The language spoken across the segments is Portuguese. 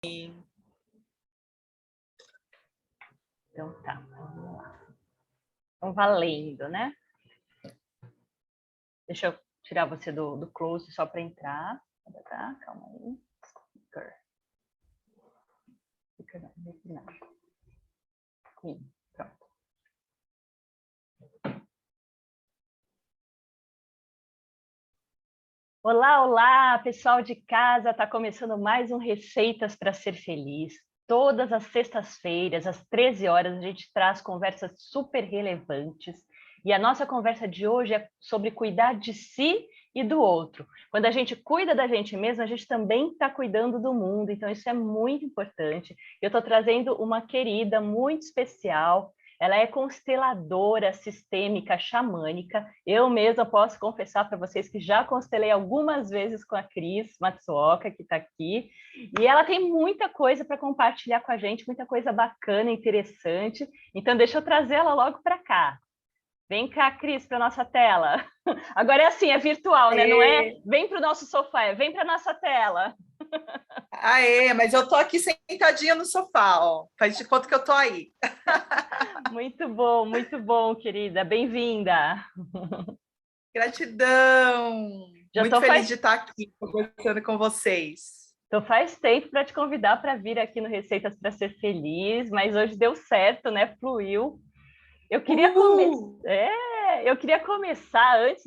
Então tá, vamos lá. Então, valendo, né? Deixa eu tirar você do close só para entrar. Tá? Calma aí. Speaker não. Pronto. Olá, olá, pessoal de casa. Tá começando mais um Receitas para Ser Feliz. Todas as sextas-feiras, às 13 horas, a gente traz conversas super relevantes. E a nossa conversa de hoje é sobre cuidar de si e do outro. Quando a gente cuida da gente mesmo, a gente também está cuidando do mundo. Então, isso é muito importante. Eu estou trazendo uma querida muito especial. Ela é consteladora sistêmica xamânica. Eu mesma posso confessar para vocês que já constelei algumas vezes com a Cris Matsuoka, que está aqui. E ela tem muita coisa para compartilhar com a gente, muita coisa bacana, interessante. Então, deixa eu trazer ela logo para cá. Vem cá, Cris, para nossa tela. Agora é assim, é virtual, né? Não é vem para o nosso sofá, é vem para nossa tela. Mas eu tô aqui sentadinha no sofá, ó. Faz de conta que eu tô aí. Muito bom, querida. Bem-vinda. Gratidão. Muito feliz de estar aqui conversando com vocês. Então faz tempo para te convidar para vir aqui no Receitas para Ser Feliz, mas hoje deu certo, né? Fluiu. Eu queria começar antes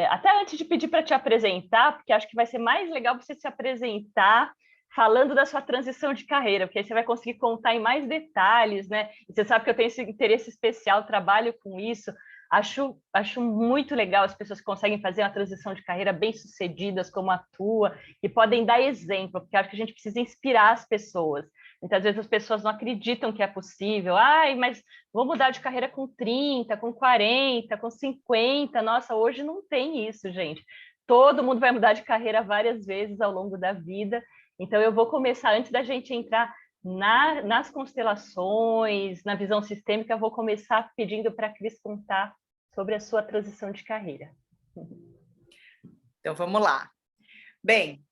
até antes de pedir para te apresentar, porque acho que vai ser mais legal você se apresentar falando da sua transição de carreira, porque aí você vai conseguir contar em mais detalhes, né? E você sabe que eu tenho esse interesse especial, trabalho com isso. Acho muito legal as pessoas que conseguem fazer uma transição de carreira bem-sucedidas, como a tua, que podem dar exemplo, porque acho que a gente precisa inspirar as pessoas. Muitas vezes as pessoas não acreditam que é possível. Mas vou mudar de carreira com 30, com 40, com 50. Nossa, hoje não tem isso, gente. Todo mundo vai mudar de carreira várias vezes ao longo da vida. Então, eu vou começar, antes da gente entrar nas constelações, na visão sistêmica, eu vou começar pedindo para a Cris contar sobre a sua transição de carreira. Então, vamos lá. Bem,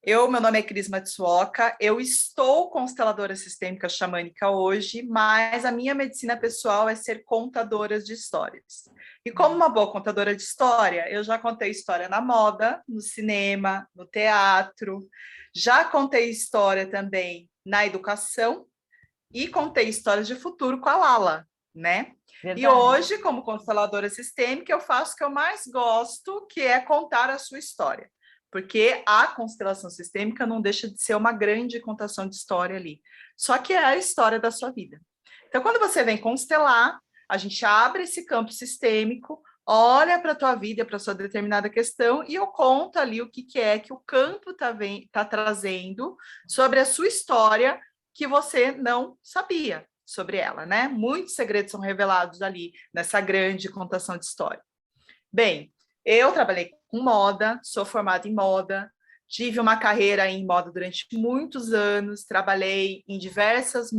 meu nome é Cris Matsuoka, eu estou consteladora sistêmica xamânica hoje, mas a minha medicina pessoal é ser contadora de histórias. E como uma boa contadora de história, eu já contei história na moda, no cinema, no teatro, já contei história também na educação e contei histórias de futuro com a Lala, né? Verdade. E hoje, como consteladora sistêmica, eu faço o que eu mais gosto, que é contar a sua história. Porque a constelação sistêmica não deixa de ser uma grande contação de história ali. Só que é a história da sua vida. Então, quando você vem constelar, a gente abre esse campo sistêmico, olha para a tua vida, para a sua determinada questão, e eu conto ali o que é que o campo tá trazendo sobre a sua história que você não sabia sobre ela, né? Muitos segredos são revelados ali nessa grande contação de história. Bem, eu trabalhei com moda, sou formada em moda, tive uma carreira em moda durante muitos anos, trabalhei em diversas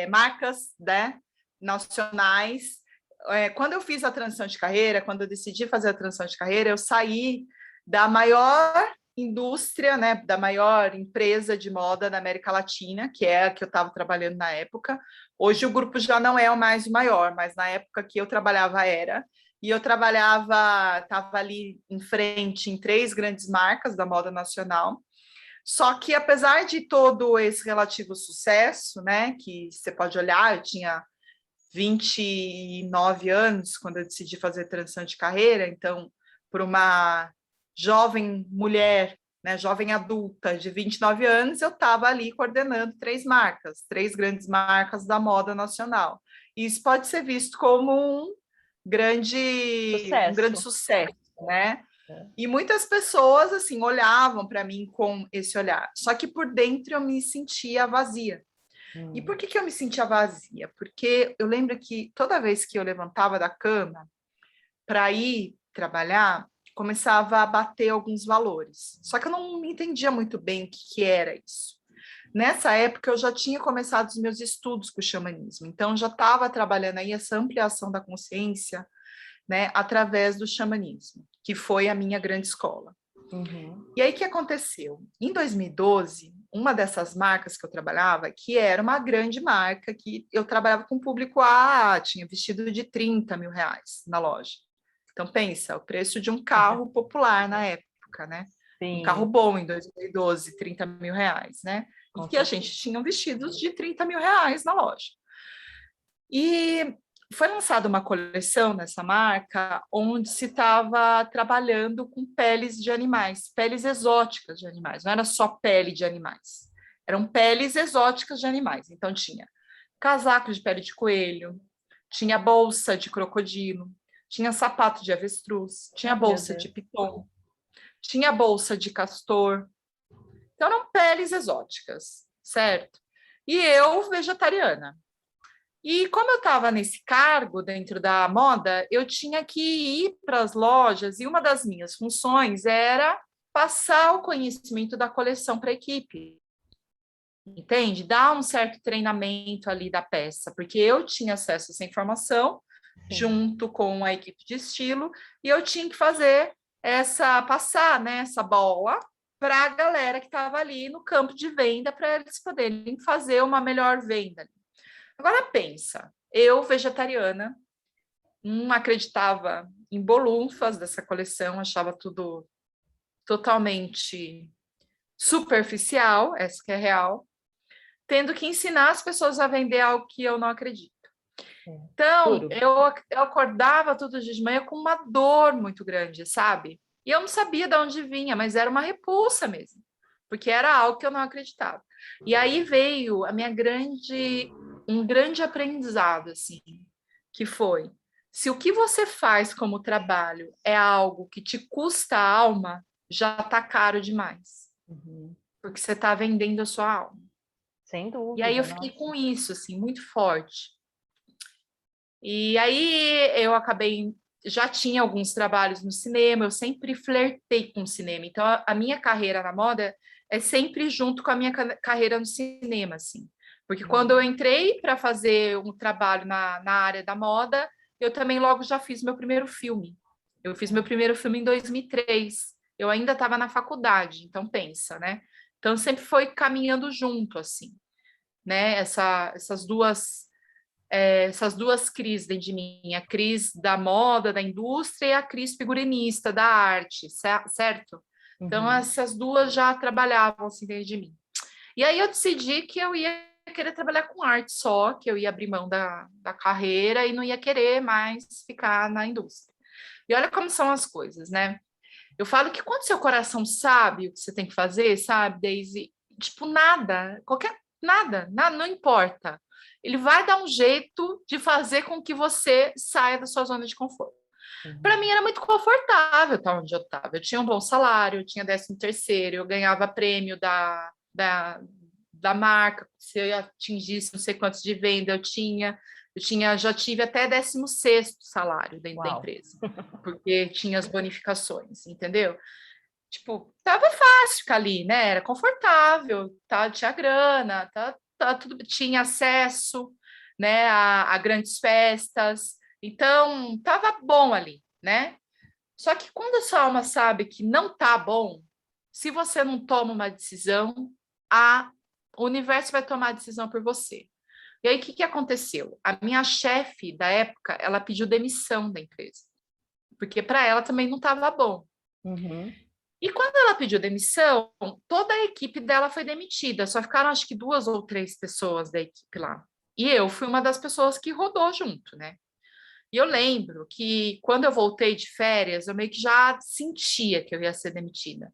marcas, né, nacionais. Quando eu fiz a transição de carreira, quando eu decidi fazer a transição de carreira, eu saí da maior indústria, né, da maior empresa de moda da América Latina, que é a que eu estava trabalhando na época. Hoje o grupo já não é mais o maior, mas na época que eu trabalhava era. E eu estava ali em frente em 3 grandes marcas da moda nacional. Só que, apesar de todo esse relativo sucesso, né, que você pode olhar, eu tinha 29 anos quando eu decidi fazer transição de carreira, então, por uma jovem mulher, né, jovem adulta de 29 anos, eu estava ali coordenando 3 marcas, 3 grandes marcas da moda nacional. E isso pode ser visto como um grande sucesso, né? E muitas pessoas, assim, olhavam para mim com esse olhar. Só que por dentro eu me sentia vazia. E por que eu me sentia vazia? Porque eu lembro que toda vez que eu levantava da cama para ir trabalhar, começava a bater alguns valores. Só que eu não entendia muito bem o que era isso. Nessa época, eu já tinha começado os meus estudos com o xamanismo, então já estava trabalhando aí essa ampliação da consciência, né, através do xamanismo, que foi a minha grande escola. Uhum. E aí, o que aconteceu? Em 2012, uma dessas marcas que eu trabalhava, que era uma grande marca, que eu trabalhava com público tinha vestido de 30 mil reais na loja. Então, pensa, o preço de um carro popular na época, né? Um carro Sim, bom em 2012, 30 mil reais, né? E com que a certeza. gente tinha vestidos de 30 mil reais na loja. E foi lançada uma coleção nessa marca onde se estava trabalhando com peles de animais, peles exóticas de animais, não era só pele de animais, eram peles exóticas de animais. Então tinha casaco de pele de coelho, tinha bolsa de crocodilo, tinha sapato de avestruz, tinha Ai, meu bolsa de Deus. piton, tinha bolsa de castor. Então eram peles exóticas, certo? E eu vegetariana. E como eu estava nesse cargo dentro da moda, eu tinha que ir para as lojas e uma das minhas funções era passar o conhecimento da coleção para a equipe, entende? Dar um certo treinamento ali da peça, porque eu tinha acesso a essa informação Sim. junto com a equipe de estilo e eu tinha que fazer passar, né, essa bola para a galera que estava ali no campo de venda para eles poderem fazer uma melhor venda. Agora pensa, eu vegetariana, não acreditava em bolunfas dessa coleção, achava tudo totalmente superficial, essa que é real, tendo que ensinar as pessoas a vender algo que eu não acredito. Então, Duro. eu acordava todo dia de manhã com uma dor muito grande, sabe? E eu não sabia de onde vinha, mas era uma repulsa mesmo, porque era algo que eu não acreditava. E aí veio um grande aprendizado, assim, que foi: se o que você faz como trabalho é algo que te custa a alma, já está caro demais, Uhum. porque você está vendendo a sua alma. Sem E aí eu dúvida, fiquei nossa. com isso, assim, muito forte. E aí eu acabei, já tinha alguns trabalhos no cinema, eu sempre flertei com o cinema. Então a minha carreira na moda é sempre junto com a minha carreira no cinema, assim. Porque quando eu Uhum. entrei para fazer um trabalho na área da moda, eu também logo já fiz meu primeiro filme. Eu fiz meu primeiro filme em 2003. Eu ainda estava na faculdade, então pensa, né? Então sempre foi caminhando junto, assim, né? Essas duas crises dentro de mim, a crise da moda, da indústria e a crise figurinista, da arte, certo? Então, Uhum. essas duas já trabalhavam assim dentro de mim. E aí eu decidi que eu ia querer trabalhar com arte só, que eu ia abrir mão da carreira e não ia querer mais ficar na indústria. E olha como são as coisas, né? Eu falo que quando seu coração sabe o que você tem que fazer, sabe, Daisy, tipo, nada, não importa. Ele vai dar um jeito de fazer com que você saia da sua zona de conforto. Para mim Uhum. era muito confortável estar onde eu estava. Eu tinha um bom salário, eu tinha 13º, eu ganhava prêmio da marca. Se eu atingisse não sei quantos de venda, já tive até 16º salário dentro da Uau. empresa, porque tinha as bonificações, entendeu? Tipo, tava fácil ficar ali, né? Era confortável, tá? Tinha grana, tudo, tinha acesso, né, a grandes festas. Então, tava bom ali, né? Só que quando a sua alma sabe que não tá bom, se você não toma uma decisão, o universo vai tomar a decisão por você. E aí, o que aconteceu? A minha chefe da época, ela pediu demissão da empresa, porque para ela também não estava bom. Uhum. E quando ela pediu demissão, toda a equipe dela foi demitida. Só ficaram, acho que 2 ou 3 pessoas da equipe lá. E eu fui uma das pessoas que rodou junto, né? E eu lembro que quando eu voltei de férias, eu meio que já sentia que eu ia ser demitida.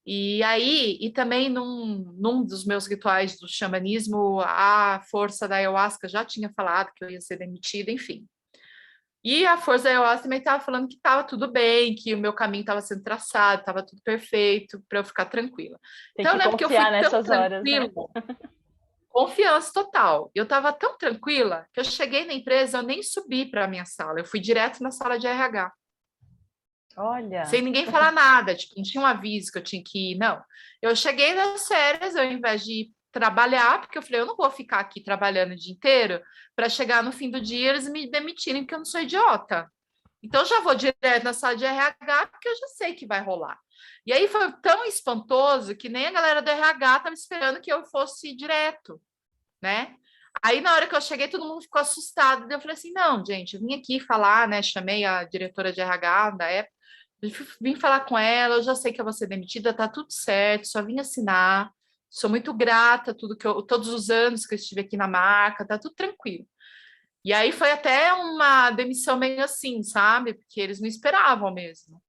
E aí, e também num dos meus rituais do xamanismo, a força da ayahuasca já tinha falado que eu ia ser demitida, enfim. E a Força da Ayahuasca também estava falando que estava tudo bem, que o meu caminho estava sendo traçado, estava tudo perfeito, para eu ficar tranquila. Tem Então, que eu lembro que eu fui confiar tão nessas horas, tranquila, né? confiança total. Eu estava tão tranquila que eu cheguei na empresa, eu nem subi para a minha sala, eu fui direto na sala de RH, sem Olha. ninguém falar nada, tipo, não tinha um aviso que eu tinha que ir, não. Eu cheguei das férias, ao invés de trabalhar, porque eu falei, eu não vou ficar aqui trabalhando o dia inteiro para chegar no fim do dia eles me demitirem, porque eu não sou idiota. Então, já vou direto na sala de RH, porque eu já sei que vai rolar. E aí foi tão espantoso que nem a galera do RH estava esperando que eu fosse direto, né? Aí, na hora que eu cheguei, todo mundo ficou assustado. Daí eu falei assim, não, gente, eu vim aqui falar, né? Chamei a diretora de RH da época, vim falar com ela, eu já sei que eu vou ser demitida, tá tudo certo, só vim assinar. Sou muito grata a todos os anos que eu estive aqui na marca, tá tudo tranquilo. E aí foi até uma demissão meio assim, sabe? Porque eles não esperavam mesmo.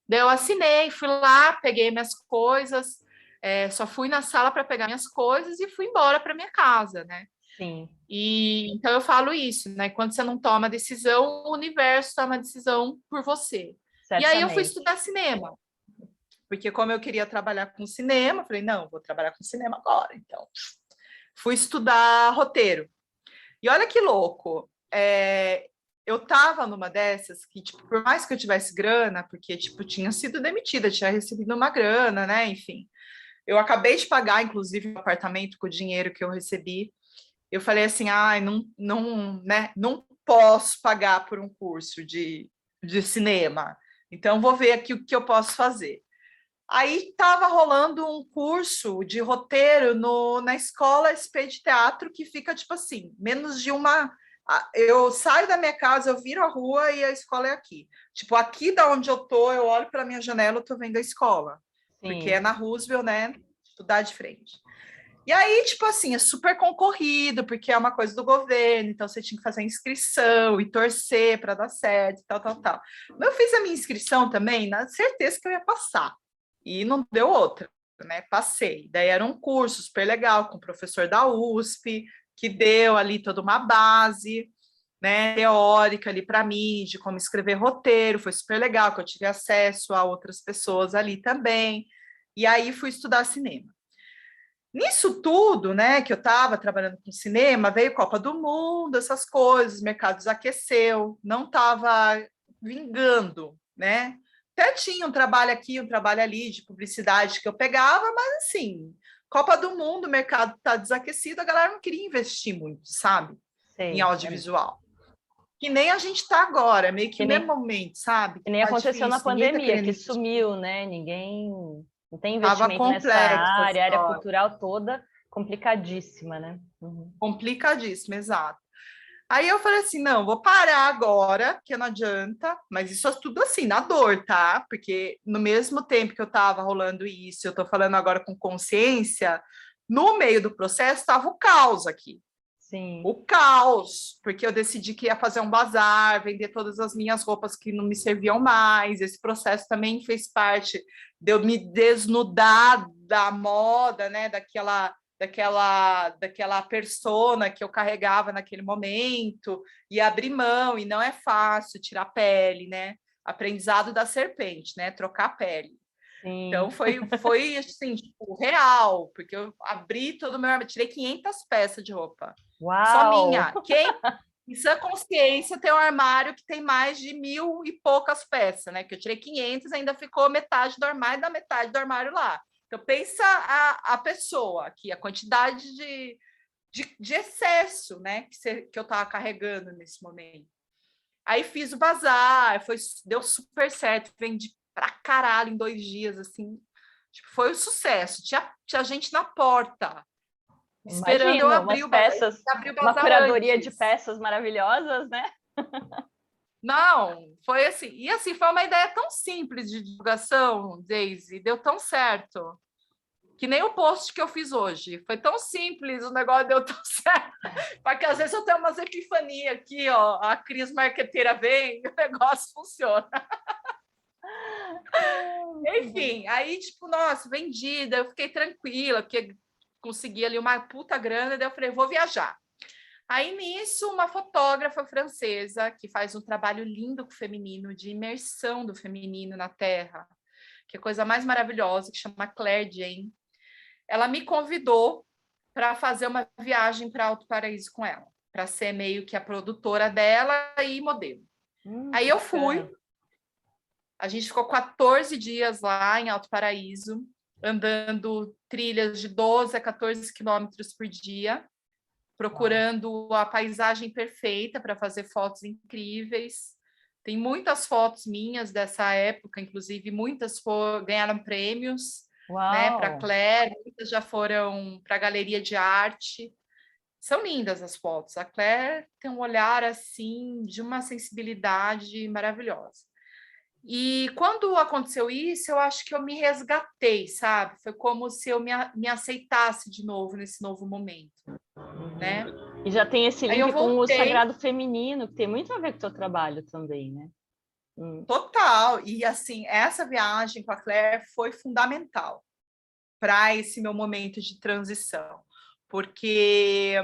Daí eu assinei, fui lá, peguei minhas coisas, só fui na sala para pegar minhas coisas e fui embora para minha casa, né? Sim. E então eu falo isso, né? Quando você não toma decisão, o universo toma a decisão por você. E aí eu fui Certamente. estudar cinema, porque como eu queria trabalhar com cinema, falei, não, vou trabalhar com cinema agora. Então, fui estudar roteiro. E olha que louco, eu tava numa dessas que, tipo, por mais que eu tivesse grana, porque, tipo, tinha sido demitida, tinha recebido uma grana, né? Enfim, eu acabei de pagar, inclusive, o apartamento com o dinheiro que eu recebi. Eu falei assim, ai, né, não posso pagar por um curso de cinema, então vou ver aqui o que eu posso fazer. Aí estava rolando um curso de roteiro na escola SP de teatro, que fica, tipo assim, menos de uma... Eu saio da minha casa, eu viro a rua e a escola é aqui. Tipo, aqui da onde eu tô, eu olho para minha janela, eu tô vendo a escola. Porque é Sim. na Roosevelt, né? Estudar de frente. E aí, tipo assim, é super concorrido, porque é uma coisa do governo, então você tinha que fazer a inscrição e torcer para dar certo, tal, tal, tal. Mas eu fiz a minha inscrição também, na certeza que eu ia passar. E não deu outra, né? Passei. Daí era um curso super legal com o professor da USP, que deu ali toda uma base, né, teórica ali para mim, de como escrever roteiro, foi super legal, que eu tive acesso a outras pessoas ali também. E aí fui estudar cinema. Nisso tudo, né, que eu estava trabalhando com cinema, veio Copa do Mundo, essas coisas, o mercado desaqueceu, não estava vingando, né? Até tinha um trabalho aqui, um trabalho ali de publicidade que eu pegava, mas assim, Copa do Mundo, o mercado está desaquecido, a galera não queria investir muito, sabe? Em Sei. audiovisual. Que nem a gente está agora, meio que Que o mesmo nem, momento, sabe? que nem Tá aconteceu na difícil, ninguém está pandemia, querendo que investir. sumiu, né? Ninguém não tem Estava investimento nessa complexo a área, a área história. cultural toda complicadíssima, né? Uhum. Complicadíssimo, exato. Aí eu falei assim, não, vou parar agora, porque não adianta, mas isso é tudo assim, na dor, tá? Porque no mesmo tempo que eu estava rolando isso, eu estou falando agora com consciência, no meio do processo estava o caos aqui. Sim. O caos, porque eu decidi que ia fazer um bazar, vender todas as minhas roupas que não me serviam mais. Esse processo também fez parte de eu me desnudar da moda, né? Daquela persona que eu carregava naquele momento e abrir mão, e não é fácil tirar a pele, né? Aprendizado da serpente, né? Trocar a pele. Então Sim. foi assim, tipo, real, porque eu abri todo o meu armário, tirei 500 peças de roupa. Só Uau! minha. Quem, em sã consciência, tem um armário que tem mais de 1.000 e poucas peças, né? Que eu tirei 500, ainda ficou metade do armário, da metade do armário lá. Então, pensa a pessoa aqui, a quantidade de excesso, né? Que eu estava carregando nesse momento. Aí fiz o bazar, deu super certo, vendi pra caralho em 2 dias, assim. Tipo, foi um sucesso. Tinha gente na porta, esperando eu Imagino, abrir umas o bazar. peças, Abri o uma bazar curadoria de antes. peças maravilhosas, né? Não, foi assim. E assim, foi uma ideia tão simples de divulgação, Daisy, deu tão certo. Que nem o post que eu fiz hoje. Foi tão simples, o negócio deu tão certo. Porque às vezes eu tenho umas epifanias aqui, ó. A Cris marqueteira vem e o negócio funciona. Muito bom. Enfim, aí, tipo, nossa, vendida, eu fiquei tranquila, porque consegui ali uma puta grana, daí eu falei, vou viajar. Aí, nisso, uma fotógrafa francesa, que faz um trabalho lindo com o feminino, de imersão do feminino na Terra, que é a coisa mais maravilhosa, que chama Claire Jane, ela me convidou para fazer uma viagem para Alto Paraíso com ela, para ser meio que a produtora dela e modelo. Aí Que eu bacana. fui, a gente ficou 14 dias lá em Alto Paraíso, andando trilhas de 12 a 14 quilômetros por dia, Uau. procurando a paisagem perfeita para fazer fotos incríveis. Tem muitas fotos minhas dessa época, inclusive muitas ganharam prêmios, né, para Uau! Claire, muitas já foram para a galeria de arte. São lindas as fotos. A Claire tem um olhar assim de uma sensibilidade maravilhosa. E quando aconteceu isso, eu acho que eu me resgatei, sabe? Foi como se eu me aceitasse de novo nesse novo momento, né? E já tem esse Aí eu link com o voltei sagrado feminino, que tem muito a ver com o seu trabalho também, né? total. E assim, essa viagem com a Claire foi fundamental para esse meu momento de transição, porque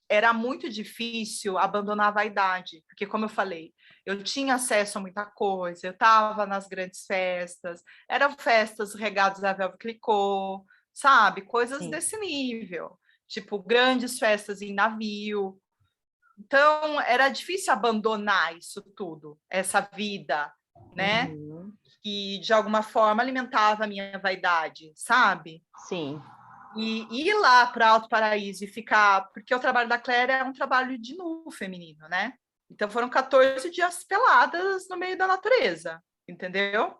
era muito difícil abandonar a vaidade, porque, como eu falei, eu tinha acesso a muita coisa, eu estava nas grandes festas, eram festas regadas a véu clicô, sabe? Coisas Sim. desse nível, tipo grandes festas em navio. Então, era difícil abandonar isso tudo, essa vida, né? Uhum. Que de alguma forma alimentava a minha vaidade, sabe? Sim. E ir lá para Alto Paraíso e ficar, porque o trabalho da Claire é um trabalho de nu feminino, né? Então foram 14 dias peladas no meio da natureza, entendeu?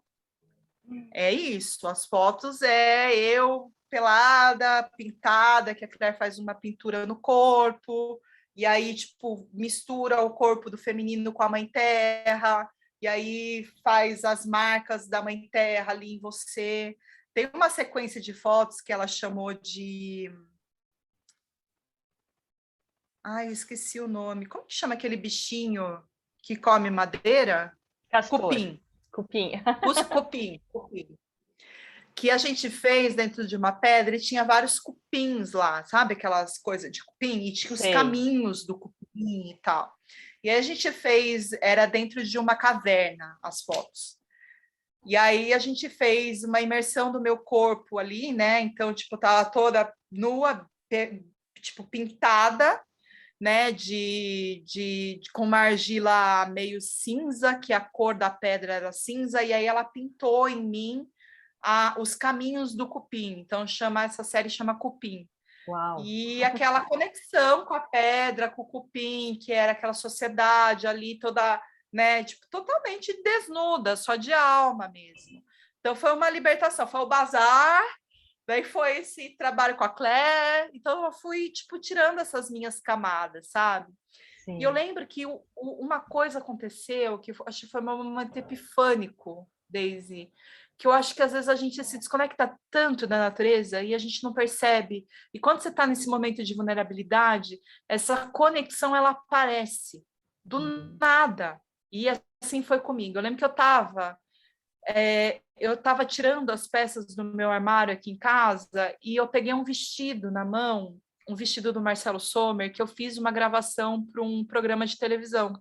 É isso, as fotos é eu pelada, pintada, que a Claire faz uma pintura no corpo, e aí, tipo, mistura o corpo do feminino com a mãe terra, e aí faz as marcas da mãe terra ali em você. Tem uma sequência de fotos que ela chamou de... Ai, eu esqueci o nome. Como que chama aquele bichinho que come madeira? Castor. Cupim. Cupim. Cupim. Cupim. Que a gente fez dentro de uma pedra e tinha vários cupins lá, sabe? Aquelas coisas de cupim, e tinha os Sei. caminhos do cupim e tal. E aí a gente fez, era dentro de uma caverna, as fotos. E aí a gente fez uma imersão do meu corpo ali, né? Então, tipo, tava toda nua, tipo, pintada, né? Com uma argila meio cinza, que a cor da pedra era cinza, e aí ela pintou em mim os caminhos do cupim. Então, essa série chama Cupim. Uau. E aquela conexão com a pedra, com o cupim, que era aquela sociedade ali toda, né, tipo, totalmente desnuda, só de alma mesmo. Então foi uma libertação, foi o bazar, daí foi esse trabalho com a Claire, então eu fui, tipo, tirando essas minhas camadas, sabe? Sim. E eu lembro que uma coisa aconteceu, que acho que foi um momento epifânico, Daisy, que eu acho que às vezes a gente se desconecta tanto da natureza e a gente não percebe. E quando você está nesse momento de vulnerabilidade, essa conexão ela aparece do nada. E assim foi comigo. Eu lembro que eu estava tirando as peças do meu armário aqui em casa e eu peguei um vestido na mão, um vestido do Marcelo Sommer, que eu fiz uma gravação para um programa de televisão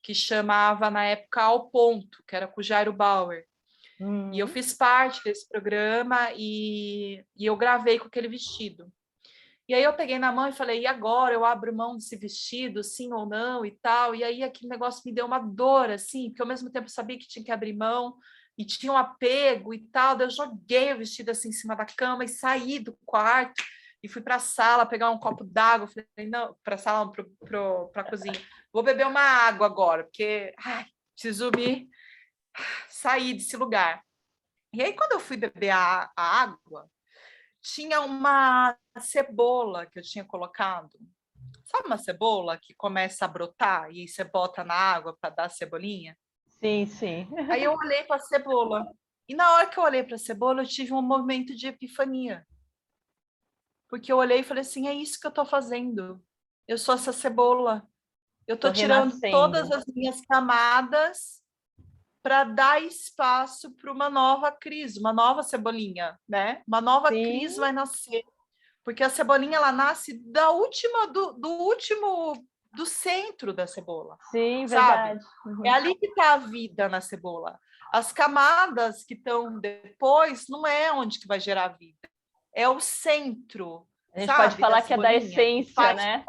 que chamava na época Ao Ponto, que era com o Jairo Bauer. E eu fiz parte desse programa e eu gravei com aquele vestido. E aí eu peguei na mão e falei, e agora eu abro mão desse vestido, sim ou não e tal. E aí aquele negócio me deu uma dor, assim, porque ao mesmo tempo eu sabia que tinha que abrir mão e tinha um apego e tal. Daí eu joguei o vestido assim em cima da cama e saí do quarto e fui para a sala pegar um copo d'água. Falei, não, para a sala, para a cozinha. Vou beber uma água agora, porque preciso me sair desse lugar. E aí, quando eu fui beber a água, tinha uma cebola que eu tinha colocado. Sabe uma cebola que começa a brotar e aí você bota na água para dar a cebolinha? Sim, sim. Aí eu olhei para a cebola. E na hora que eu olhei para a cebola, eu tive um momento de epifania. Porque eu olhei e falei assim: é isso que eu estou fazendo. Eu sou essa cebola. Eu estou Tô tirando todas renascendo. as minhas camadas para dar espaço para uma nova crise, uma nova cebolinha, né? Uma nova Sim, crise vai nascer, porque a cebolinha ela nasce da última do último do centro da cebola, sim, sabe? verdade. É ali que está a vida na cebola. As camadas que estão depois não é onde que vai gerar vida, é o centro, A gente pode sabe, da falar que é da cebolinha que essência, faz né?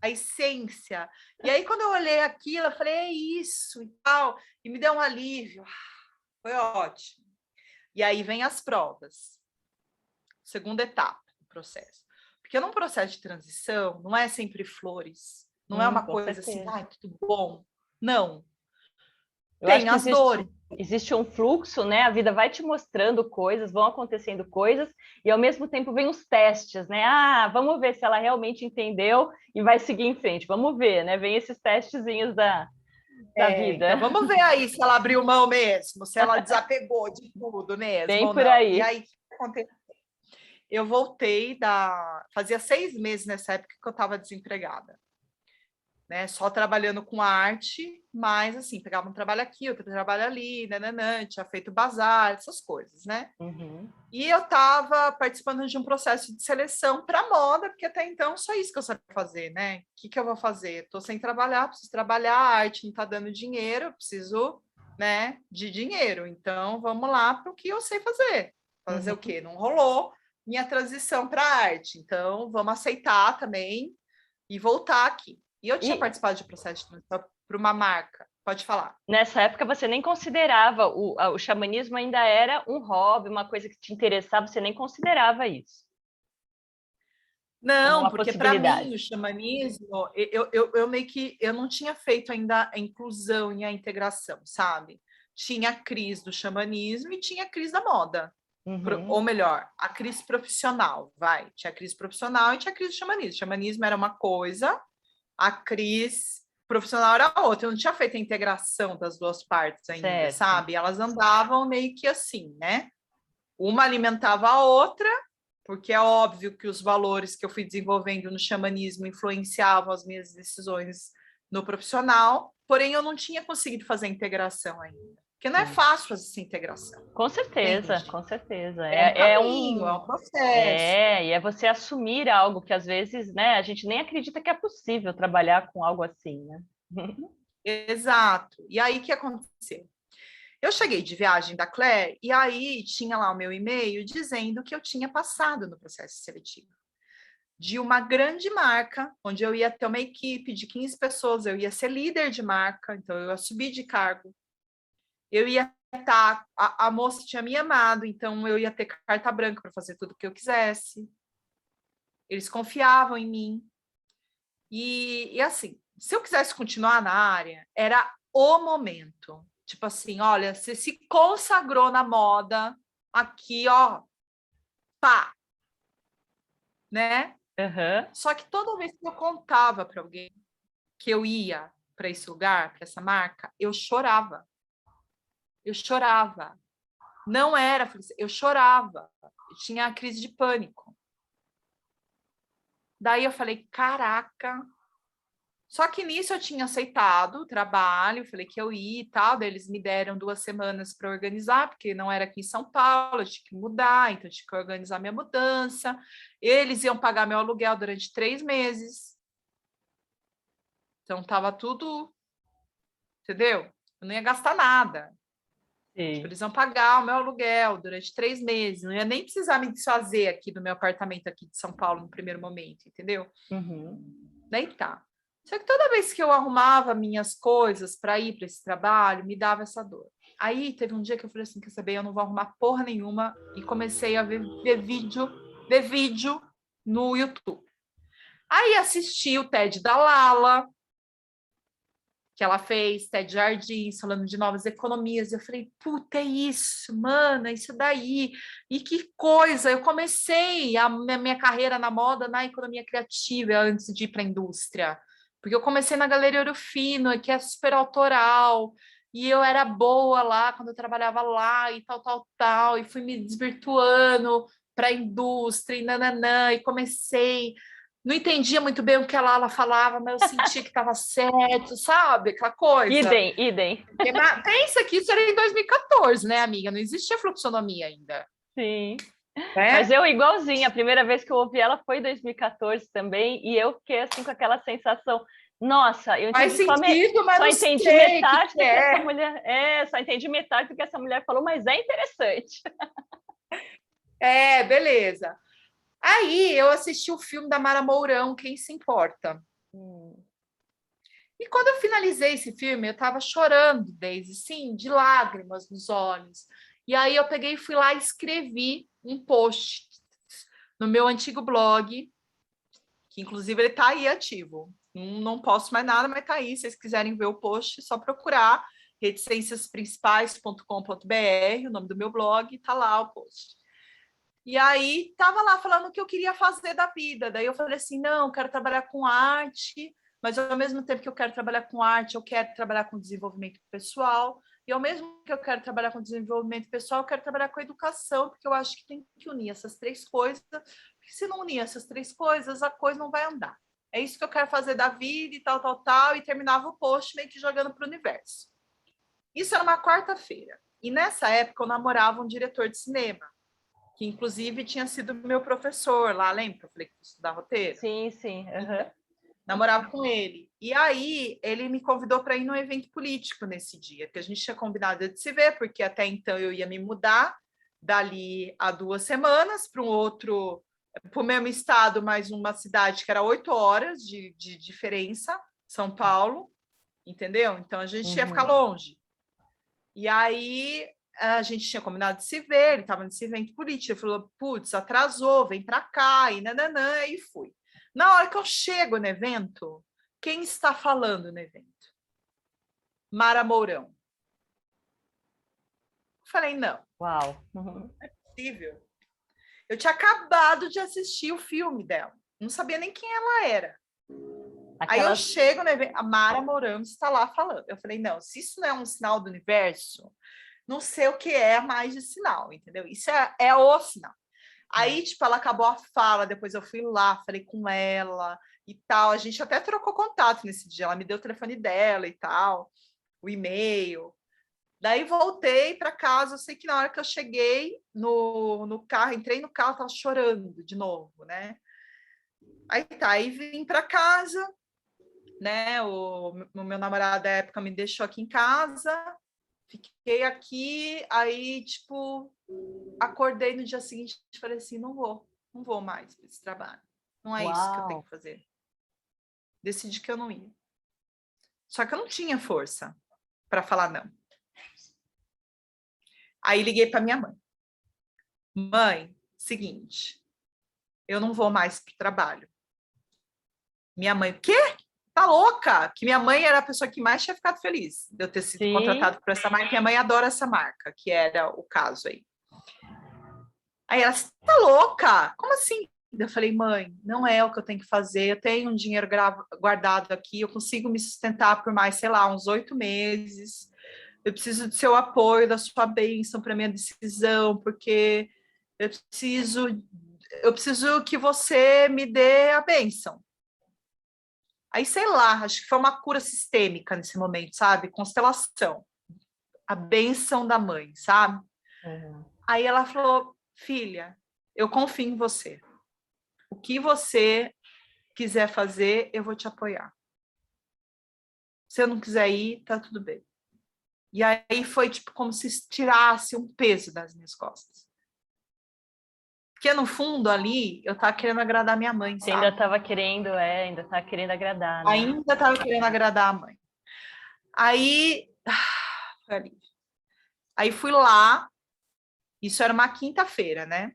a essência. E aí, quando eu olhei aquilo, eu falei, é isso e tal, e me deu um alívio. Foi ótimo. E aí vem as provas. Segunda etapa do processo. Porque num processo de transição, não é sempre flores. Não é uma Com coisa assim, certeza. tudo bom. Não. Eu acho tem que as dores. existe um fluxo, né? A vida vai te mostrando coisas, vão acontecendo coisas, e ao mesmo tempo vem os testes, né? Ah, vamos ver se ela realmente entendeu e vai seguir em frente. Vamos ver, né? Vem esses testezinhos da Então, vida. vamos ver aí se ela abriu mão mesmo, se ela desapegou de tudo mesmo Bem ou por não. E aí. aí, o que aconteceu? Eu voltei da. Fazia 6 meses nessa época que eu estava desempregada, né? Só trabalhando com arte, mas assim, pegava um trabalho aqui, outro trabalho ali, nananã, tinha feito bazar, essas coisas, né? Uhum. E eu estava participando de um processo de seleção para moda, porque até então só isso que eu sabia fazer, né? O que eu vou fazer? Estou sem trabalhar, preciso trabalhar, a arte não está dando dinheiro, eu preciso, né, de dinheiro. Então, vamos lá para o que eu sei fazer. Fazer o Uhum. quê? Não rolou minha transição para a arte. Então, vamos aceitar também e voltar aqui. E eu tinha E participado de processo de transição para uma marca. Pode falar. nessa época você nem considerava, o xamanismo ainda era um hobby, uma coisa que te interessava, você nem considerava isso como Não, uma porque para possibilidade. mim o xamanismo, eu meio que eu não tinha feito ainda a inclusão e a integração, sabe? Tinha a crise do xamanismo e tinha a crise da moda. Uhum. Ou melhor, a crise profissional, vai. Tinha a crise profissional e tinha a crise do xamanismo. O xamanismo era uma coisa, a crise profissional era outra. Eu não tinha feito a integração das duas partes ainda, Certo. sabe? Elas andavam meio que assim, né? Uma alimentava a outra, porque é óbvio que os valores que eu fui desenvolvendo no xamanismo influenciavam as minhas decisões no profissional, porém eu não tinha conseguido fazer a integração ainda. Porque não é Sim. fácil fazer essa integração, Com certeza, entende? com certeza. É um É caminho, é um um processo. e é você assumir algo que às vezes, né, a gente nem acredita que é possível trabalhar com algo assim, né? Exato. E aí o que aconteceu? Eu cheguei de viagem da Claire e aí tinha lá o meu e-mail dizendo que eu tinha passado no processo seletivo de uma grande marca, onde eu ia ter uma equipe de 15 pessoas, eu ia ser líder de marca, então eu ia subir de cargo, eu ia estar, a moça tinha me amado, então eu ia ter carta branca para fazer tudo o que eu quisesse. Eles confiavam em mim. E assim, se eu quisesse continuar na área, era o momento. Tipo assim, olha, você se consagrou na moda, aqui, ó, pá, né? Uhum. Só que toda vez que eu contava para alguém que eu ia para esse lugar, para essa marca, eu chorava. Eu chorava. Não era felicidade, eu chorava. Eu tinha a crise de pânico. Daí eu falei, caraca. Só que nisso eu tinha aceitado o trabalho, falei que eu ia e tal. Daí eles me deram 2 semanas para organizar, porque não era aqui em São Paulo, eu tinha que mudar, então eu tinha que organizar minha mudança. Eles iam pagar meu aluguel durante 3 meses. Então estava tudo, entendeu? Eu não ia gastar nada. Tipo, Sim. eles iam pagar o meu aluguel durante 3 meses. Não ia nem precisar me desfazer aqui do meu apartamento aqui de São Paulo no primeiro momento, entendeu? Uhum. Daí tá. Só que toda vez que eu arrumava minhas coisas para ir para esse trabalho, me dava essa dor. Aí teve um dia que eu falei assim, quer saber, eu não vou arrumar porra nenhuma e comecei a ver vídeo no YouTube. Aí assisti o TED da Lala, que ela fez, TED Jardins, falando de novas economias. Eu falei, puta, é isso, mano, é isso daí. E que coisa! Eu comecei a minha carreira na moda, na economia criativa, antes de ir para a indústria. Porque eu comecei na Galeria Ouro Fino, que é super autoral, e eu era boa lá quando eu trabalhava lá, e tal, tal, tal, e fui me desvirtuando para a indústria, e nananã, e comecei não entendia muito bem o que ela falava, mas eu sentia que estava certo, sabe? Aquela coisa. Idem, idem. Porque, pensa que isso era em 2014, né, amiga? Não existia fluxonomia ainda. Sim. Mas Né? eu igualzinho, a primeira vez que eu ouvi ela foi em 2014 também, e eu fiquei assim com aquela sensação, nossa, eu Faz entendi sentido, mas só não entendi sei o que, metade que do que essa é. mulher, só entendi metade do que essa mulher falou, mas é interessante. É, beleza. Aí eu assisti o filme da Mara Mourão, Quem Se Importa? Hum. E quando eu finalizei esse filme, eu estava chorando, Daisy, sim, de lágrimas nos olhos. E aí eu peguei e fui lá e escrevi um post no meu antigo blog, que inclusive ele está aí ativo. Não posto mais nada, mas está aí. Se vocês quiserem ver o post, é só procurar reticênciasprincipais.com.br, o nome do meu blog, tá lá o post. E aí estava lá falando o que eu queria fazer da vida. Daí eu falei assim, não, eu quero trabalhar com arte, mas ao mesmo tempo que eu quero trabalhar com arte, eu quero trabalhar com desenvolvimento pessoal, e ao mesmo tempo que eu quero trabalhar com desenvolvimento pessoal, eu quero trabalhar com educação, porque eu acho que tem que unir essas três coisas, porque se não unir essas três coisas, a coisa não vai andar. É isso que eu quero fazer da vida e tal, e terminava o post meio que jogando para o universo. Isso era uma quarta-feira. E nessa época eu namorava um diretor de cinema, que inclusive tinha sido meu professor lá, lembra que eu falei que eu estudar roteiro? Sim, sim. Então, namorava com ele. E aí ele me convidou para ir num evento político nesse dia, que a gente tinha combinado de se ver, porque até então eu ia me mudar dali a 2 semanas para o mesmo estado, mais uma cidade que era 8 horas de diferença, São Paulo, entendeu? Então a gente ia ficar longe. E aí a gente tinha combinado de se ver, ele estava nesse evento político, ele falou, putz, atrasou, vem para cá, e nananã, e fui. Na hora que eu chego no evento, quem está falando no evento? Mara Mourão. Falei, não. Uau. Não é possível. Eu tinha acabado de assistir o filme dela. Não sabia nem quem ela era. Aí eu chego no evento, a Mara Mourão está lá falando. Eu falei, não, se isso não é um sinal do universo, não sei o que é mais de sinal, entendeu? Isso é o sinal. Aí, tipo, ela acabou a fala, depois eu fui lá, falei com ela e tal. A gente até trocou contato nesse dia, ela me deu o telefone dela e tal, o e-mail. Daí voltei para casa, eu sei que na hora que eu cheguei no carro, entrei no carro, tava chorando de novo, né? Aí vim para casa, né? O meu namorado da época me deixou aqui em casa, fiquei aqui, aí, tipo, acordei no dia seguinte e falei assim, não vou mais para esse trabalho. Não é isso que eu tenho que fazer. Decidi que eu não ia. Só que eu não tinha força para falar não. Aí liguei para minha mãe. Mãe, seguinte, eu não vou mais para o trabalho. Minha mãe, o quê? Tá louca? Que minha mãe era a pessoa que mais tinha ficado feliz de eu ter sido contratada por essa marca. Minha mãe adora essa marca, que era o caso aí. Aí ela, você tá louca? Como assim? Eu falei, mãe, não é o que eu tenho que fazer. Eu tenho um dinheiro guardado aqui, eu consigo me sustentar por mais, sei lá, uns 8 meses. Eu preciso do seu apoio, da sua bênção para minha decisão, porque eu preciso que você me dê a bênção. Aí, sei lá, acho que foi uma cura sistêmica nesse momento, sabe? Constelação. A bênção da mãe, sabe? Aí ela falou, filha, eu confio em você. O que você quiser fazer, eu vou te apoiar. Se eu não quiser ir, tá tudo bem. E aí foi tipo como se tirasse um peso das minhas costas. Porque no fundo ali, eu tava querendo agradar minha mãe, sabe? Ainda tava querendo agradar, né? Ainda tava querendo agradar a mãe. Aí fui lá, isso era uma quinta-feira, né?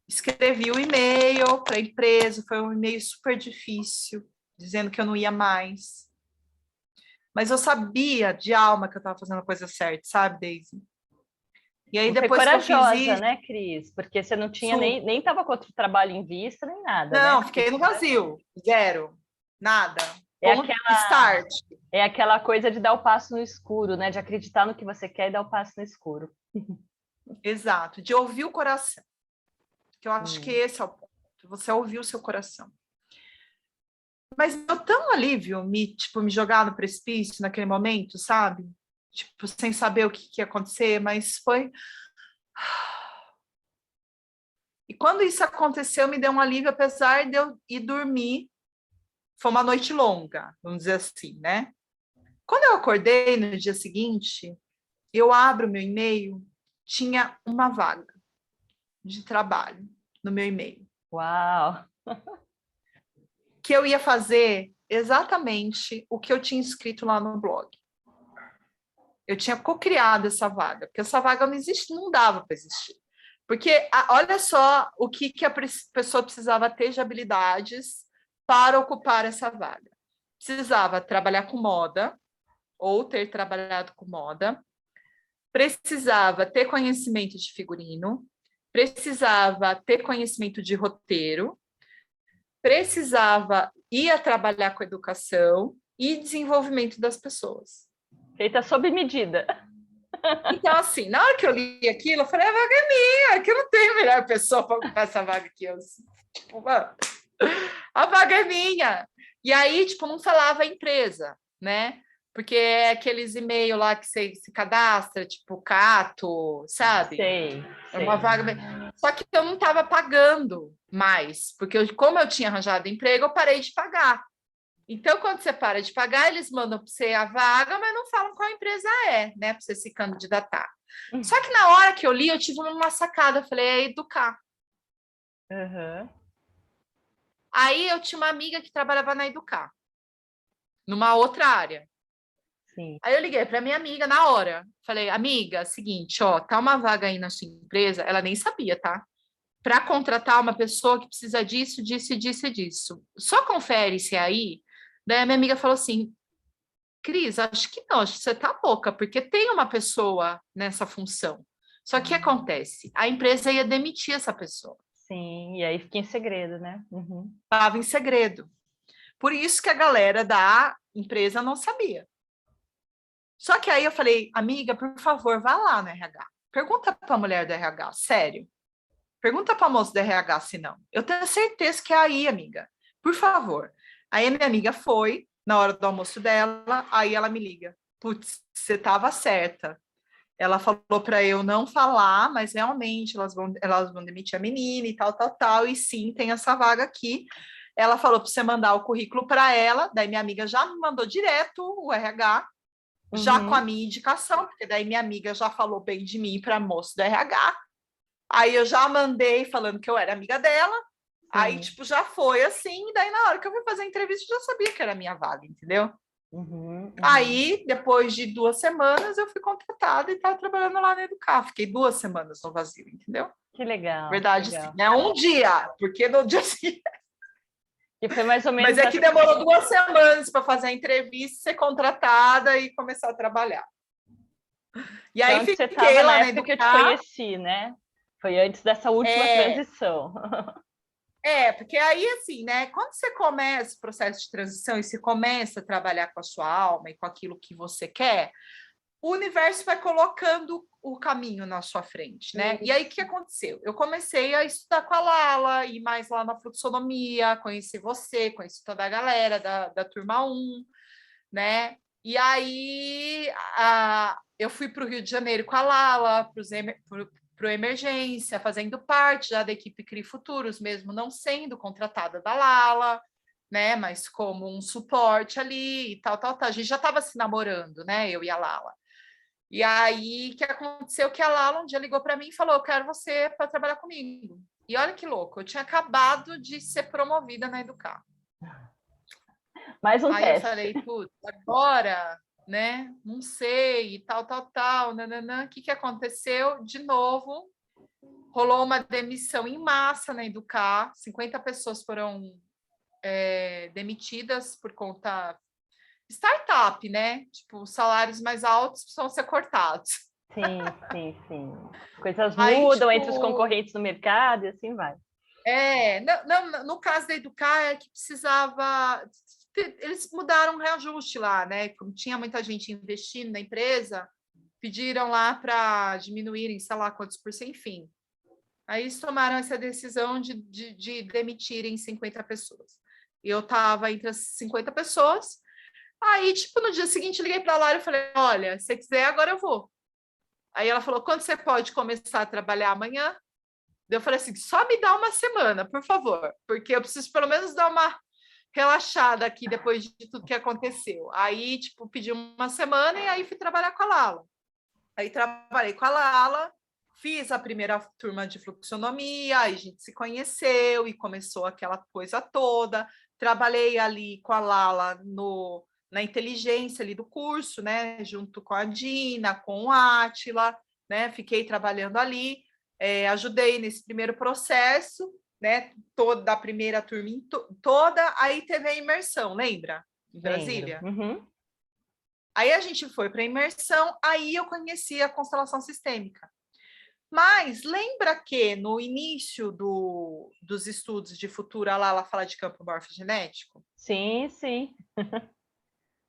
Escrevi o e-mail para a empresa, foi um e-mail super difícil, dizendo que eu não ia mais. Mas eu sabia de alma que eu estava fazendo a coisa certa, sabe, Daisy? E aí depois foi corajosa, que eu fiz isso, né, Cris? Porque você não tinha nem estava com outro trabalho em vista, nem nada, não, né? fiquei no vazio, zero, nada. Start. É aquela coisa de dar o passo no escuro, né? De acreditar no que você quer e dar o passo no escuro. Exato, de ouvir o coração. Que eu acho que esse é o ponto. Você ouvir o seu coração. Mas deu tão alívio me jogar no precipício naquele momento, sabe? Tipo, sem saber o que ia acontecer, mas foi... E quando isso aconteceu, me deu um alívio, apesar de eu ir dormir. Foi uma noite longa, vamos dizer assim, né? Quando eu acordei no dia seguinte, eu abro meu e-mail, tinha uma vaga de trabalho no meu e-mail. Uau! Que eu ia fazer exatamente o que eu tinha escrito lá no blog. Eu tinha co-criado essa vaga, porque essa vaga não existe, não dava para existir. Porque olha só o que a pessoa precisava ter de habilidades para ocupar essa vaga. Precisava trabalhar com moda, ou ter trabalhado com moda, precisava ter conhecimento de figurino, precisava ter conhecimento de roteiro, precisava ir a trabalhar com educação e desenvolvimento das pessoas. Feita sob medida. Então, assim, na hora que eu li aquilo, eu falei, a vaga é minha, que eu não tenho melhor pessoa para ocupar essa vaga aqui. Eu, tipo, mano, a vaga é minha. E aí, tipo, não falava a empresa, né? Porque é aqueles e-mails lá que você se cadastra, tipo, Cato, sabe? Sei. É uma vaga. Só que eu não estava pagando mais, porque como eu tinha arranjado emprego, eu parei de pagar. Então, quando você para de pagar, eles mandam para você a vaga, mas não falam qual empresa é, né? Para você se candidatar. Só que na hora que eu li, eu tive uma sacada, eu falei, é Educar. Uhum. Aí eu tinha uma amiga que trabalhava na Educar, numa outra área. Sim. Aí eu liguei para minha amiga na hora. Falei, amiga, seguinte, ó, tá uma vaga aí na sua empresa, ela nem sabia, tá? Para contratar uma pessoa que precisa disso, disso, disso e disso. Só confere se é aí. Daí a minha amiga falou assim, Cris, acho que não, acho que você tá louca, porque tem uma pessoa nessa função. Só que o que acontece? A empresa ia demitir essa pessoa. Sim, e aí fica em segredo, né? Uhum. Estava em segredo. Por isso que a galera da empresa não sabia. Só que aí eu falei, amiga, por favor, vá lá no RH. Pergunta para a mulher do RH, sério. Pergunta para a moça do RH se não. Eu tenho certeza que é aí, amiga. Por favor. Aí a minha amiga foi, na hora do almoço dela, aí ela me liga. Putz, você estava certa. Ela falou para eu não falar, mas realmente elas vão demitir a menina e tal, tal, tal. E sim, tem essa vaga aqui. Ela falou para você mandar o currículo para ela. Daí minha amiga já me mandou direto o RH, já com a minha indicação, porque daí minha amiga já falou bem de mim para a moça do RH. Aí eu já mandei falando que eu era amiga dela. Sim. Aí, tipo, já foi assim. E daí, na hora que eu fui fazer a entrevista, eu já sabia que era a minha vaga, entendeu? Aí, depois de 2 semanas, eu fui contratada e estava trabalhando lá na Educar. Fiquei 2 semanas no vazio, entendeu? Que legal. Verdade, legal. sim. É um dia, porque no dia seguinte. E foi mais ou menos. Mas é que demorou 2 semanas para fazer a entrevista, ser contratada e começar a trabalhar. E aí então, fiquei lá na época Educar. que eu te conheci, né? Foi antes dessa última transição. Porque aí, assim, né? Quando você começa o processo de transição e você começa a trabalhar com a sua alma e com aquilo que você quer, o universo vai colocando o caminho na sua frente, né? E aí, o que aconteceu? Eu comecei a estudar com a Lala, ir mais lá na fluxonomia, conhecer você, conhecer toda a galera da turma 1, né? E aí, eu fui para o Rio de Janeiro com a Lala, para o Emergência, fazendo parte já da equipe Crie Futuros, mesmo não sendo contratada da Lala, né? Mas como um suporte ali e tal, tal, tal. A gente já estava se namorando, né? Eu e a Lala. E aí, o que aconteceu? Que a Lala um dia ligou para mim e falou, eu quero você para trabalhar comigo. E olha que louco, eu tinha acabado de ser promovida na Educar. Mais um aí teste. Eu falei, putz, agora, né? Não sei, tal, tal, tal, nananã. O que aconteceu? De novo, rolou uma demissão em massa na Educar, 50 pessoas foram demitidas por conta startup, né? Tipo, salários mais altos precisam ser cortados. Sim. Coisas Aí, mudam tipo, entre os concorrentes no mercado e assim vai. Não, no caso da Educar é que precisava. Eles mudaram um reajuste lá, né? Como tinha muita gente investindo na empresa, pediram lá para diminuírem, sei lá quantos por cento, enfim. Aí eles tomaram essa decisão de demitirem 50 pessoas. E eu estava entre as 50 pessoas. Aí, tipo, no dia seguinte, liguei para a Lara e falei: olha, se você quiser, agora eu vou. Aí ela falou: quando você pode começar a trabalhar amanhã? Eu falei assim: só me dá uma semana, por favor, porque eu preciso pelo menos dar uma relaxada aqui depois de tudo que aconteceu. Aí, tipo, pedi uma semana e aí fui trabalhar com a Lala. Aí trabalhei com a Lala, fiz a primeira turma de fluxonomia, aí a gente se conheceu e começou aquela coisa toda. Trabalhei ali com a Lala na inteligência ali do curso, né? Junto com a Dina, com o Átila, né? Fiquei trabalhando ali, ajudei nesse primeiro processo, né? Toda a primeira turma toda, aí teve a imersão, lembra? Em Brasília. Aí a gente foi para a imersão, aí eu conheci a constelação sistêmica. Mas lembra que no início dos estudos de Futura, lá ela fala de campo morfogenético? Sim, sim, com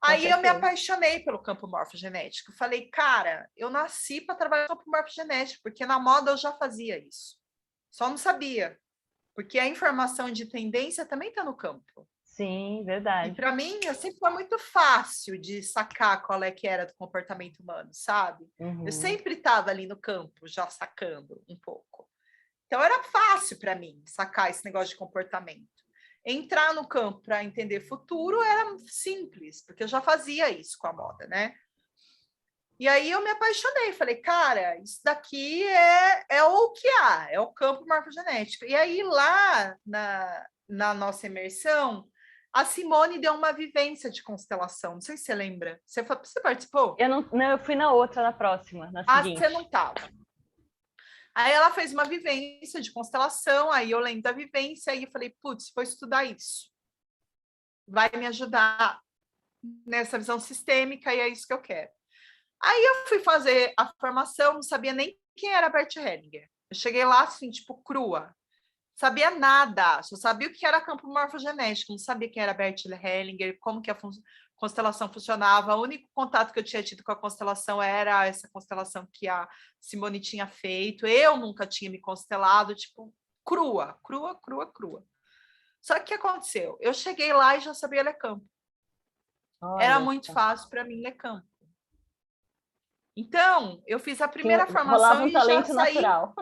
Aí eu me certeza. apaixonei pelo campo morfogenético. Falei, cara, eu nasci para trabalhar com campo morfogenético, porque na moda eu já fazia isso. Só não sabia, porque a informação de tendência também está no campo. Sim, E verdade. para mim, sempre foi muito fácil de sacar qual é que era do comportamento humano, sabe? Eu Uhum. sempre estava ali no campo, já sacando um pouco. Então era fácil para mim sacar esse negócio de comportamento. Entrar no campo para entender futuro era simples, porque eu já fazia isso com a moda, né? E aí eu me apaixonei, falei, cara, isso daqui é o que há, é o campo morfogenético. E aí lá na nossa imersão, a Simone deu uma vivência de constelação, não sei se você lembra. Você participou? Não, eu fui na outra, na próxima, na Ah, você não seguinte. estava. Aí ela fez uma vivência de constelação, aí eu lembro da vivência, e eu falei, putz, vou estudar isso. Vai me ajudar nessa visão sistêmica, e é isso que eu quero. Aí eu fui fazer a formação, não sabia nem quem era Bert Hellinger. Eu cheguei lá, assim, tipo, crua. Sabia nada, só sabia o que era campo morfogenético, não sabia quem era Bert Hellinger, como que a constelação funcionava. O único contato que eu tinha tido com a constelação era essa constelação que a Simone tinha feito. Eu nunca tinha me constelado, tipo, crua, crua, crua, crua. Só que o que aconteceu? Eu cheguei lá e já sabia ler campo. Era Olha muito só. fácil para mim ler campo. Então, eu fiz a primeira Rolava formação um e já talento saí. natural.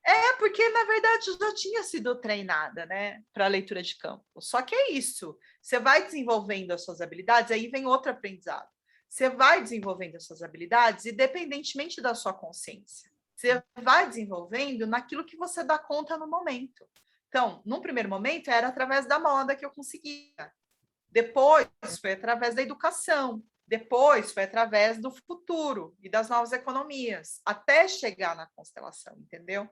É porque, na verdade, eu já tinha sido treinada, né, para leitura de campo. Só que é isso. Você vai desenvolvendo as suas habilidades, aí vem outro aprendizado. Você vai desenvolvendo as suas habilidades independentemente da sua consciência. Você vai desenvolvendo naquilo que você dá conta no momento. Então, num primeiro momento, era através da moda que eu conseguia. Depois, foi através da educação. Depois, foi através do futuro e das novas economias, até chegar na constelação, entendeu?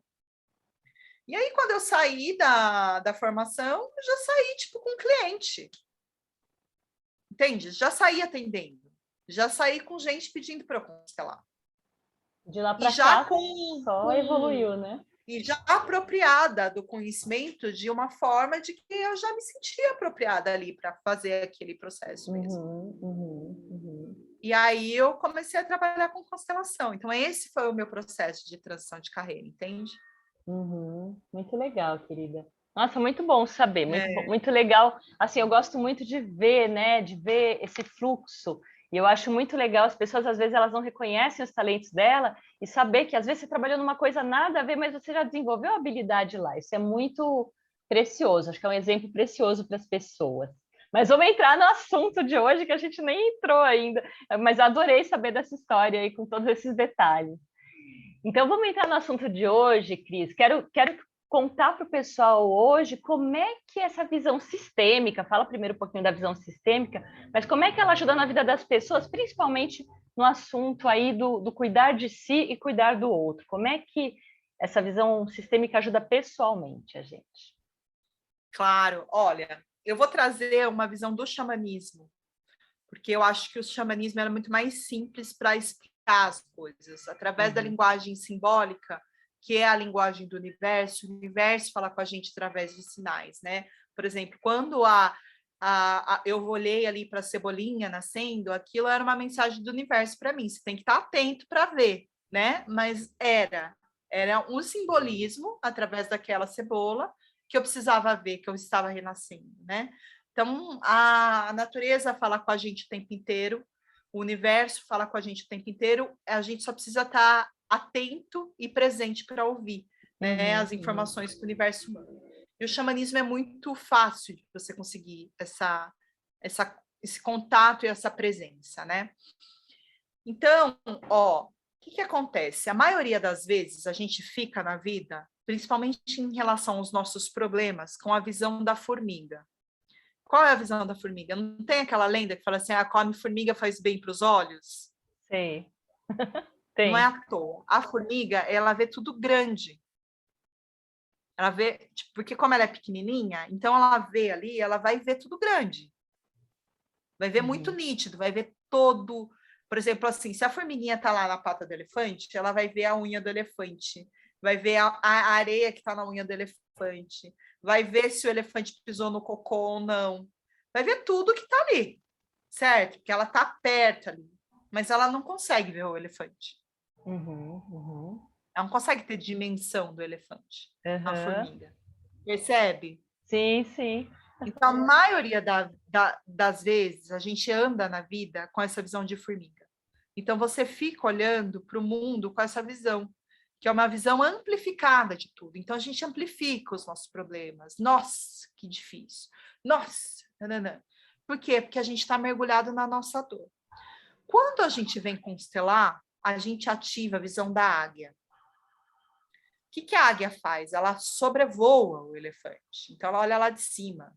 E aí, quando eu saí da formação, eu já saí, tipo, com cliente. Entende? Já saí atendendo. Já saí com gente pedindo para eu constelar. De lá E para já cá, só evoluiu, né? e já apropriada do conhecimento de uma forma de que eu já me sentia apropriada ali para fazer aquele processo mesmo. Uhum, uhum, uhum. E aí eu comecei a trabalhar com constelação. Então, esse foi o meu processo de transição de carreira, entende? Uhum. Muito legal, querida. Nossa, muito bom saber, É. muito legal. Assim, eu gosto muito de ver, né, de ver esse fluxo. E eu acho muito legal, as pessoas às vezes elas não reconhecem os talentos dela e saber que às vezes você trabalhou numa coisa nada a ver, mas você já desenvolveu a habilidade lá. Isso é muito precioso, acho que é um exemplo precioso para as pessoas. Mas vamos entrar no assunto de hoje que a gente nem entrou ainda, mas adorei saber dessa história aí com todos esses detalhes. Então, vamos entrar no assunto de hoje, Cris. Quero contar para o pessoal hoje como é que essa visão sistêmica, fala primeiro um pouquinho da visão sistêmica, mas como é que ela ajuda na vida das pessoas, principalmente no assunto aí do cuidar de si e cuidar do outro. Como é que essa visão sistêmica ajuda pessoalmente a gente? Claro, olha, eu vou trazer uma visão do xamanismo, porque eu acho que o xamanismo era muito mais simples para explicar as coisas, através da Uhum. linguagem simbólica, que é a linguagem do universo. O universo fala com a gente através de sinais, né? Por exemplo, quando eu olhei ali para a cebolinha nascendo, aquilo era uma mensagem do universo para mim. Você tem que estar atento para ver, né? Mas era um simbolismo através daquela cebola que eu precisava ver que eu estava renascendo, né? Então, a natureza fala com a gente o tempo inteiro, o universo fala com a gente o tempo inteiro, a gente só precisa estar atento e presente para ouvir, né, Uhum, as uhum. informações que o universo manda. E o xamanismo é muito fácil de você conseguir esse contato e essa presença, né? Então, ó, o que acontece? A maioria das vezes a gente fica na vida, principalmente em relação aos nossos problemas, com a visão da formiga. Qual é a visão da formiga? Não tem aquela lenda que fala assim, come formiga faz bem para os olhos? Sei, Não é tem. à toa. A formiga, ela vê tudo grande. Ela vê, tipo, porque como ela é pequenininha, então ela vê ali, ela vai ver tudo grande. Vai ver muito nítido, vai ver todo... Por exemplo, assim, se a formiguinha está lá na pata do elefante, ela vai ver a unha do elefante, vai ver a areia que está na unha do elefante, vai ver se o elefante pisou no cocô ou não, vai ver tudo que está ali, certo? Porque ela está perto ali, mas ela não consegue ver o elefante. Ela não consegue ter dimensão do elefante, a formiga. Percebe? Sim, sim. Então, a maioria das vezes, a gente anda na vida com essa visão de formiga. Então, você fica olhando para o mundo com essa visão, que é uma visão amplificada de tudo. Então, a gente amplifica os nossos problemas. Nossa, que difícil. Nossa, nananã. Por quê? Porque a gente está mergulhado na nossa dor. Quando a gente vem constelar, a gente ativa a visão da águia. O que a águia faz? Ela sobrevoa o elefante. Então, ela olha lá de cima.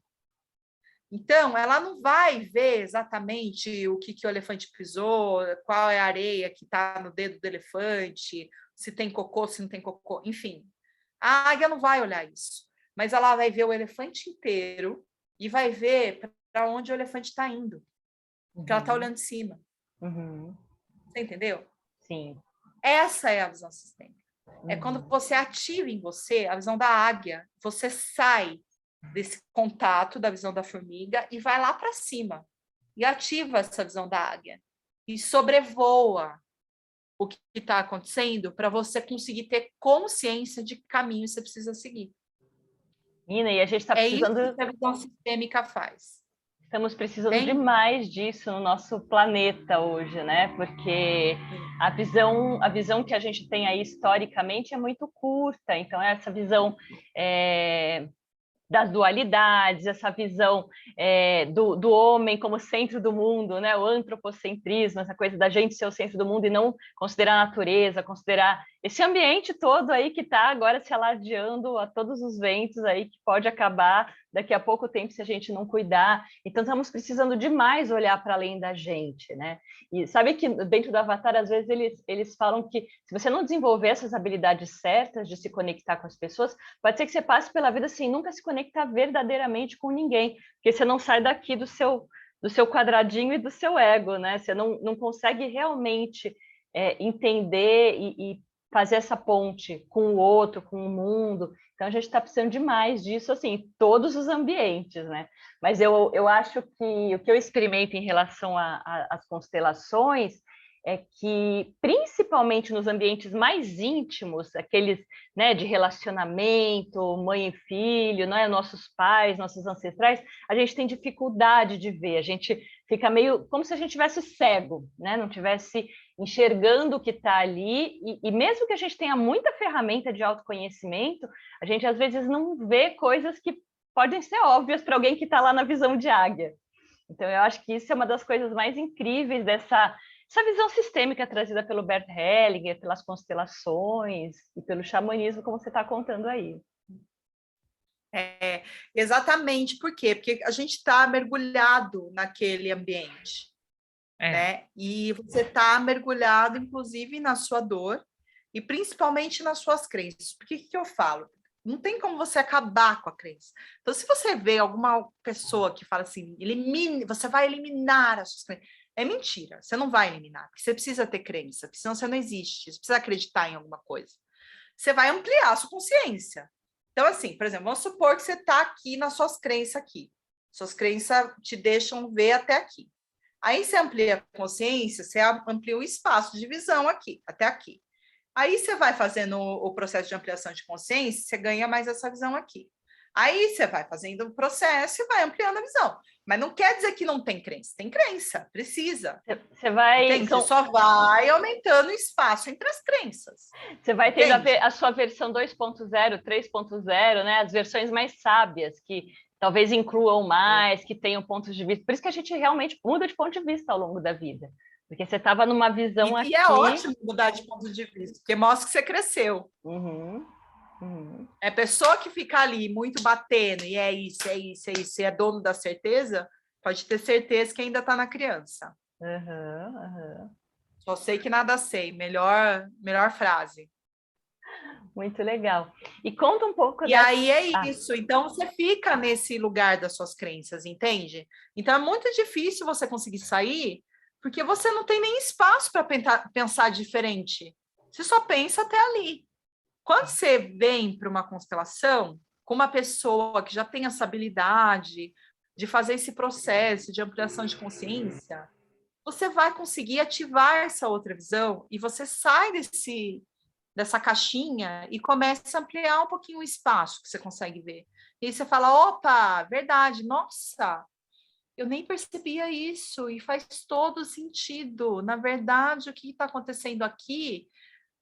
Então, ela não vai ver exatamente o que o elefante pisou, qual é a areia que está no dedo do elefante, se tem cocô, se não tem cocô, enfim. A águia não vai olhar isso, mas ela vai ver o elefante inteiro e vai ver para onde o elefante está indo, porque ela está olhando de cima. Você entendeu? Sim. Essa é a visão sistêmica. É quando você ativa em você a visão da águia, você sai desse contato da visão da formiga e vai lá para cima e ativa essa visão da águia e sobrevoa o que está acontecendo para você conseguir ter consciência de que caminho você precisa seguir. Nina, e a gente está precisando... É isso que a visão sistêmica faz. Estamos precisando demais disso no nosso planeta hoje, né? Porque a visão que a gente tem aí historicamente é muito curta. Então, essa visão das dualidades, essa visão do homem como centro do mundo, né? O antropocentrismo, essa coisa da gente ser o centro do mundo e não considerar a natureza, considerar esse ambiente todo aí que está agora se alardeando a todos os ventos aí, que pode acabar daqui a pouco tempo se a gente não cuidar. Então, estamos precisando demais olhar para além da gente, né? E sabe que dentro do Avatar, às vezes, eles falam que se você não desenvolver essas habilidades certas de se conectar com as pessoas, pode ser que você passe pela vida sem nunca se conectar verdadeiramente com ninguém, porque você não sai daqui do seu quadradinho e do seu ego, né? Você não consegue realmente entender e fazer essa ponte com o outro, com o mundo. Então, a gente está precisando demais disso, assim, em todos os ambientes, né? Mas eu acho que o que eu experimento em relação às constelações é que, principalmente nos ambientes mais íntimos, aqueles, né, de relacionamento, mãe e filho, né, nossos pais, nossos ancestrais, a gente tem dificuldade de ver, a gente fica meio como se a gente tivesse cego, né, não tivesse enxergando o que está ali, e mesmo que a gente tenha muita ferramenta de autoconhecimento, a gente às vezes não vê coisas que podem ser óbvias para alguém que está lá na visão de águia. Então, eu acho que isso é uma das coisas mais incríveis dessa visão sistêmica trazida pelo Bert Hellinger, pelas constelações e pelo xamanismo, como você está contando aí. Exatamente. Por quê? Porque a gente está mergulhado naquele ambiente, né? E você está mergulhado, inclusive, na sua dor e principalmente nas suas crenças. Por que eu falo? Não tem como você acabar com a crença. Então, se você vê alguma pessoa que fala assim, você vai eliminar as suas crenças. É mentira, você não vai eliminar, porque você precisa ter crença, porque senão você não existe, você precisa acreditar em alguma coisa. Você vai ampliar a sua consciência. Então, assim, por exemplo, vamos supor que você está aqui nas suas crenças aqui. Suas crenças te deixam ver até aqui. Aí você amplia a consciência, você amplia o espaço de visão aqui, até aqui. Aí você vai fazendo o processo de ampliação de consciência, você ganha mais essa visão aqui. Aí você vai fazendo o processo e vai ampliando a visão. Mas não quer dizer que não tem crença, precisa. Você vai... Entende? Você só vai aumentando o espaço entre as crenças. Você vai tendo a sua versão 2.0, 3.0, né? As versões mais sábias, que talvez incluam mais, que tenham pontos de vista. Por isso que a gente realmente muda de ponto de vista ao longo da vida. Porque você estava numa visão aqui... E é ótimo mudar de ponto de vista, porque mostra que você cresceu. É pessoa que fica ali muito batendo, e é isso, e é dono da certeza, pode ter certeza que ainda está na criança. Só sei que nada sei. Melhor frase. Muito legal. E conta um pouco E aí é Ah, isso. Então, você fica nesse lugar das suas crenças, entende? Então, é muito difícil você conseguir sair, porque você não tem nem espaço para pensar diferente. Você só pensa até ali. Quando você vem para uma constelação com uma pessoa que já tem essa habilidade de fazer esse processo de ampliação de consciência, você vai conseguir ativar essa outra visão e você sai dessa caixinha e começa a ampliar um pouquinho o espaço que você consegue ver. E aí você fala, opa, verdade, nossa, eu nem percebia isso e faz todo sentido. Na verdade, o que está acontecendo aqui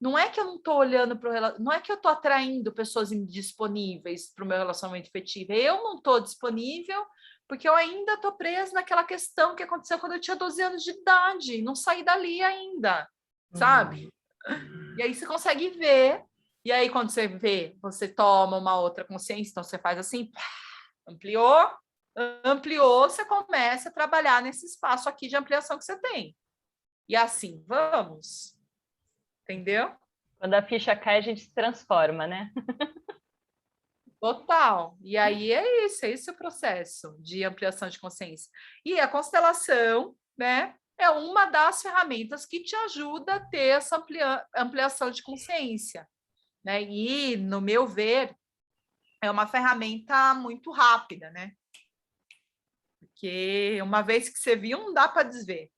não é que eu não estou olhando para o não é que eu estou atraindo pessoas indisponíveis para o meu relacionamento afetivo. Eu não estou disponível porque eu ainda estou presa naquela questão que aconteceu quando eu tinha 12 anos de idade, não saí dali ainda, sabe? E aí você consegue ver, e aí quando você vê, você toma uma outra consciência, então você faz assim, ampliou, ampliou, você começa a trabalhar nesse espaço aqui de ampliação que você tem. E assim, vamos. Entendeu? quando a ficha cai, a gente se transforma, né? Total. E aí é esse o processo de ampliação de consciência. E a constelação, né, é uma das ferramentas que te ajuda a ter essa ampliação de consciência, né? E, no meu ver, é uma ferramenta muito rápida, né? Porque uma vez que você viu, não dá para desver.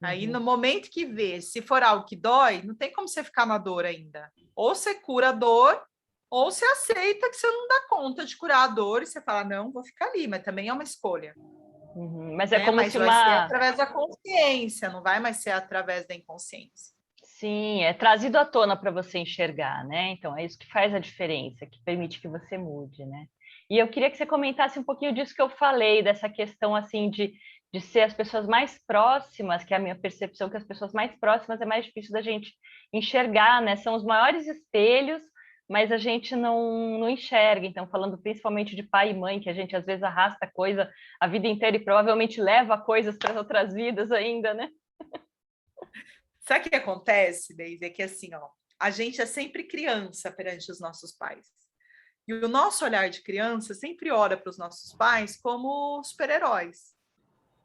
Aí, no momento que vê, se for algo que dói, não tem como você ficar na dor ainda. Ou você cura a dor, ou você aceita que você não dá conta de curar a dor e você fala, não, vou ficar ali, mas também é uma escolha. Mas é Né? como Mas se vai ser uma... através da consciência, não vai mais ser através da inconsciência. Sim, é trazido à tona para você enxergar, né? Então, é isso que faz a diferença, que permite que você mude, né? E eu queria que você comentasse um pouquinho disso que eu falei, dessa questão, assim, de ser as pessoas mais próximas, que é a minha percepção que as pessoas mais próximas é mais difícil da gente enxergar, né? São os maiores espelhos, mas a gente não enxerga. Então, falando principalmente de pai e mãe, que a gente às vezes arrasta coisa a vida inteira e provavelmente leva coisas para outras vidas ainda, né? Sabe o que acontece, Deise? É que assim, ó, a gente é sempre criança perante os nossos pais. E o nosso olhar de criança sempre olha para os nossos pais como super-heróis.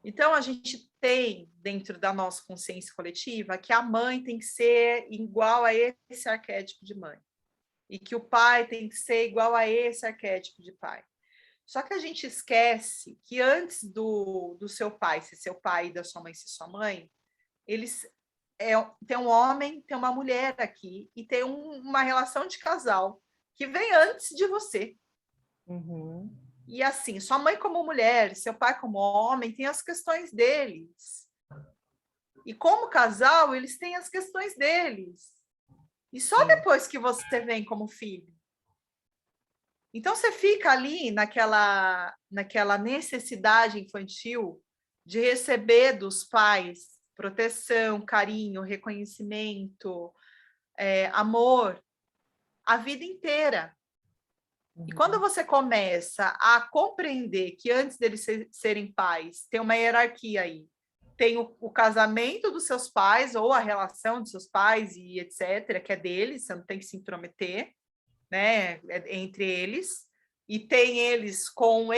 Então, a gente tem, dentro da nossa consciência coletiva, que a mãe tem que ser igual a esse arquétipo de mãe. E que o pai tem que ser igual a esse arquétipo de pai. Só que a gente esquece que antes do seu pai ser seu pai e da sua mãe ser sua mãe, eles tem um homem, tem uma mulher aqui e tem uma relação de casal que vem antes de você. Uhum. E assim, sua mãe como mulher, seu pai como homem, tem as questões deles. E como casal, eles têm as questões deles. E só depois que você vem como filho. Então você fica ali naquela necessidade infantil de receber dos pais proteção, carinho, reconhecimento, amor, a vida inteira. E quando você começa a compreender que antes deles serem pais, tem uma hierarquia aí, tem o casamento dos seus pais ou a relação dos seus pais e etc., que é deles, você não tem que se intrometer, né, entre eles, e tem eles com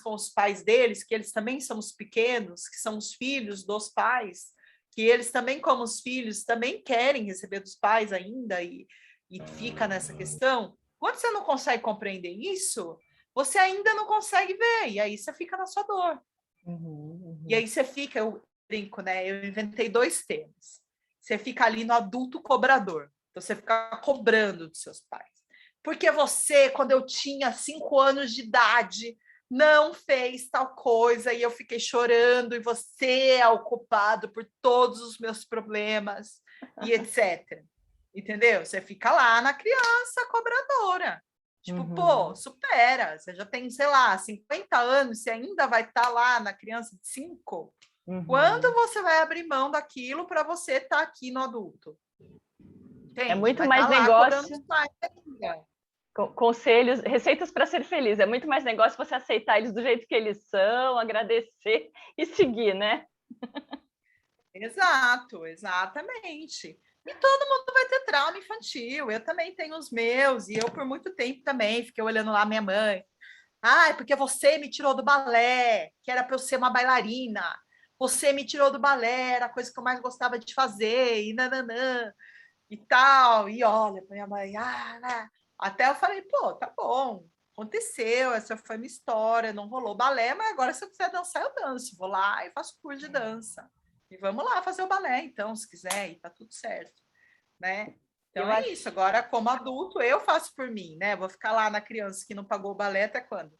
os pais deles, que eles também são os pequenos, que são os filhos dos pais, que eles também, como os filhos, também querem receber dos pais ainda, e fica nessa questão. Quando você não consegue compreender isso, você ainda não consegue ver, e aí você fica na sua dor. E aí você fica, eu brinco, né? Eu inventei 2 termos. Você fica ali no adulto cobrador. Então, você fica cobrando dos seus pais. Porque você, quando eu tinha 5 anos de idade, não fez tal coisa e eu fiquei chorando e você é o culpado por todos os meus problemas e etc. Entendeu? Você fica lá na criança cobradora. Tipo, pô, supera. Você já tem, sei lá, 50 anos, você ainda vai estar lá na criança de 5? Quando você vai abrir mão daquilo para você estar aqui no adulto? É Entende? muito Vai mais estar lá cobrando negócio. os pais ainda. Conselhos, receitas para ser feliz. É muito mais negócio você aceitar eles do jeito que eles são, agradecer e seguir, né? Exato, exatamente. E todo mundo vai ter trauma infantil. Eu também tenho os meus, e eu por muito tempo também fiquei olhando lá minha mãe. Ah, é porque você me tirou do balé, que era para eu ser uma bailarina. Você me tirou do balé, era a coisa que eu mais gostava de fazer, e nananã, e tal. E olha para minha mãe, né? Até eu falei, pô, tá bom, aconteceu, essa foi a minha história, não rolou balé, mas agora se eu quiser dançar, eu danço. Vou lá e faço curso de dança. E vamos lá fazer o balé, então, se quiser, e tá tudo certo, né? Então Eu é acho. isso. Agora, como adulto, eu faço por mim, né? Vou ficar lá na criança que não pagou o balé até quando?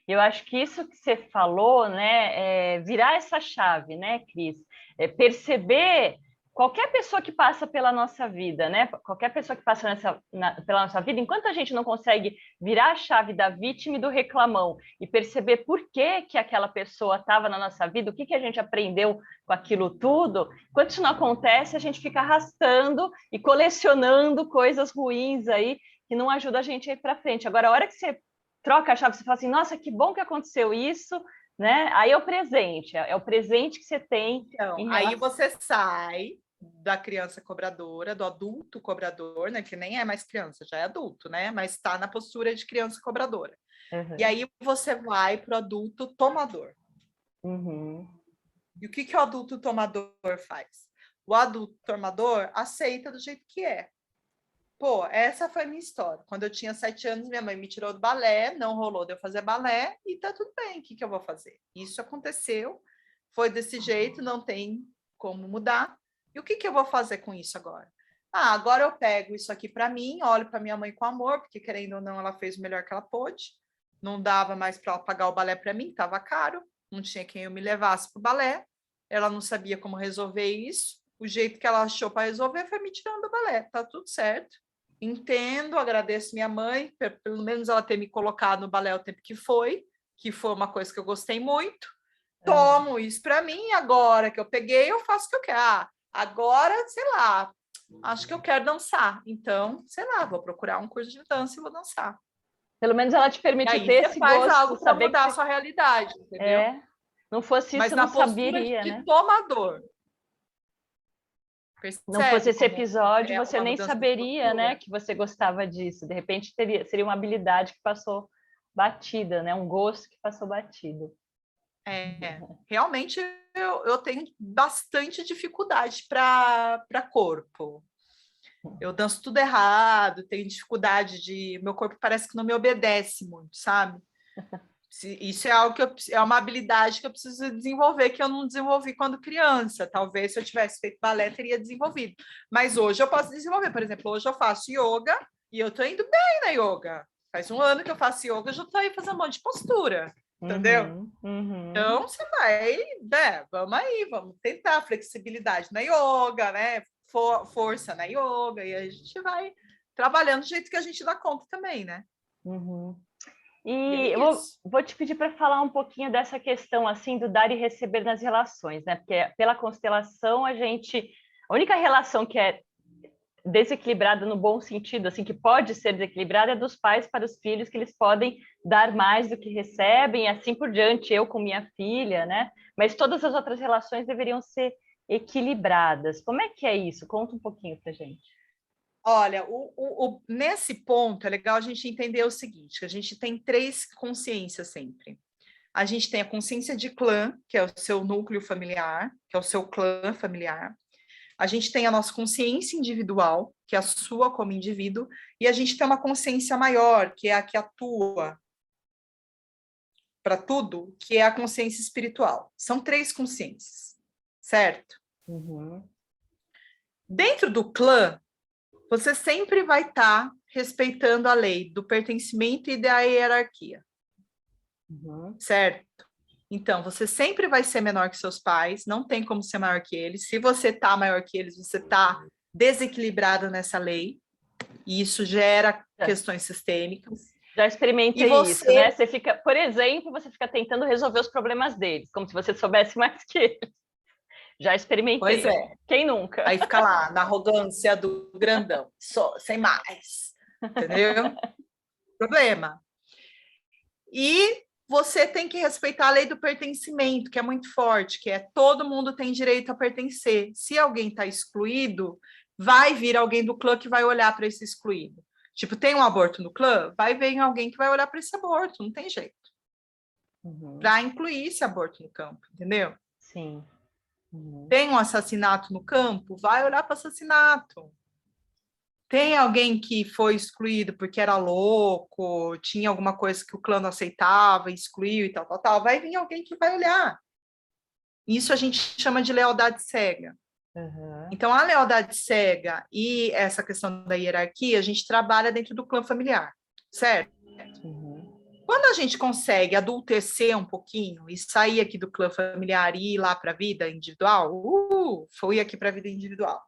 Eu acho que isso que você falou, né, é virar essa chave, né, Cris? É perceber qualquer pessoa que passa pela nossa vida, né? Qualquer pessoa que passa pela nossa vida, enquanto a gente não consegue virar a chave da vítima e do reclamão e perceber por que que aquela pessoa estava na nossa vida, o que que a gente aprendeu com aquilo tudo, enquanto isso não acontece, a gente fica arrastando e colecionando coisas ruins aí que não ajuda a gente a ir para frente. Agora, a hora que você troca a chave, você fala assim, nossa, que bom que aconteceu isso, né? Aí é o presente, é o presente que você tem Então, em aí relação. você sai da criança cobradora, do adulto cobrador, né? Que nem é mais criança, já é adulto, né? Mas está na postura de criança cobradora. E Uhum, aí você vai para o adulto tomador. uhum, E o que, que o adulto tomador faz? O adulto tomador aceita do jeito que é. Pô, essa foi a minha história. Quando eu tinha 7 anos, minha mãe me tirou do balé, não rolou de eu fazer balé, e tá tudo bem, o que, que eu vou fazer? Isso aconteceu, foi desse jeito, não tem como mudar. E o que, que eu vou fazer com isso agora? Ah, agora eu pego isso aqui para mim, olho para minha mãe com amor, porque querendo ou não, ela fez o melhor que ela pôde. Não dava mais para ela pagar o balé para mim, estava caro, não tinha quem eu me levasse para o balé. Ela não sabia como resolver isso. O jeito que ela achou para resolver foi me tirando do balé. Tá tudo certo. Entendo, agradeço minha mãe, pelo menos ela ter me colocado no balé o tempo que foi uma coisa que eu gostei muito. uhum. Tomo isso para mim, agora que eu peguei, eu faço o que eu quero. Ah, agora, sei lá, acho que eu quero dançar. Então, sei lá, vou procurar um curso de dança e vou dançar. Pelo menos ela te E permitiu aí ter você esse faz gosto, algo para saber que mudar a você sua realidade, entendeu? é. Não fosse isso, Mas você na não postura saberia, de né? tomador. Não fosse Percebe esse como episódio, é você uma nem mudança de saberia, né, postura? que você gostava disso. De repente seria uma habilidade que passou batida, né? Um gosto que passou batido. Realmente eu tenho bastante dificuldade para corpo. Eu danço tudo errado, tenho dificuldade de. Meu corpo parece que não me obedece muito, sabe? Isso é algo é uma habilidade que eu preciso desenvolver, que eu não desenvolvi quando criança. Talvez se eu tivesse feito balé, teria desenvolvido. Mas hoje eu posso desenvolver. Por exemplo, hoje eu faço yoga e eu estou indo bem na yoga. Faz um ano que eu faço yoga, eu já estou aí fazendo um monte de postura, entendeu? Uhum, uhum. Então, você vai, né? Vamos aí, vamos tentar flexibilidade na yoga, né? Força na yoga, e a gente vai trabalhando do jeito que a gente dá conta também, né? Uhum. E E é eu isso. vou te pedir para falar um pouquinho dessa questão assim do dar e receber nas relações, né? Porque pela constelação a única relação que é desequilibrada no bom sentido, assim, que pode ser desequilibrada é dos pais para os filhos, que eles podem dar mais do que recebem, e assim por diante, eu com minha filha, né? Mas todas as outras relações deveriam ser equilibradas. Como é que é isso? Conta um pouquinho para gente. Olha, nesse ponto é legal a gente entender o seguinte: que a gente tem três consciências sempre. A gente tem a consciência de clã, que é o seu núcleo familiar, que é o seu clã familiar. A gente tem a nossa consciência individual, que é a sua como indivíduo, e a gente tem uma consciência maior, que é a que atua para tudo, que é a consciência espiritual. São três consciências, certo? Uhum, Dentro do clã, você sempre vai estar respeitando a lei do pertencimento e da hierarquia, uhum, certo? Então, você sempre vai ser menor que seus pais, não tem como ser maior que eles. Se você está maior que eles, você está desequilibrado nessa lei, e isso gera já, questões sistêmicas. já E experimentei isso, né? você, Você fica, por exemplo, você fica tentando resolver os problemas deles, como se você soubesse mais que eles. Já pois experimentei. é, Quem nunca? aí fica lá na arrogância do grandão, sem mais, entendeu? Problema. E você tem que respeitar a lei do pertencimento, que é muito forte, que é todo mundo tem direito a pertencer. Se alguém está excluído, vai vir alguém do clã que vai olhar para esse excluído. Tipo, tem um aborto no clã? Vai vir alguém que vai olhar para esse aborto, não tem jeito. Para incluir esse aborto no campo, entendeu? Sim. Tem um assassinato no campo? Vai olhar para o assassinato. Tem alguém que foi excluído porque era louco, tinha alguma coisa que o clã não aceitava, excluiu e tal, tal, tal. Vai vir alguém que vai olhar. Isso a gente chama de lealdade cega. Então, a lealdade cega e essa questão da hierarquia, a gente trabalha dentro do clã familiar, certo? Quando a gente consegue adultecer um pouquinho e sair aqui do clã familiar e ir lá para a vida individual, foi aqui para a vida individual.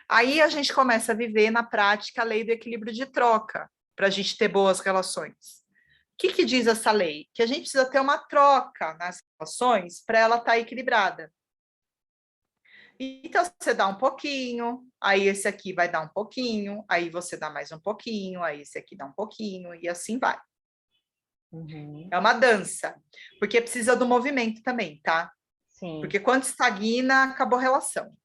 Aí a gente começa a viver na prática a lei do equilíbrio de troca, para a gente ter boas relações. O que diz essa lei? Que a gente precisa ter uma troca nas relações para ela estar equilibrada. Então, você dá um pouquinho, aí esse aqui vai dar um pouquinho, aí você dá mais um pouquinho, aí esse aqui dá um pouquinho, e assim vai. É uma dança, porque precisa do movimento também, tá? Sim. Porque quando estagna, acabou a relação.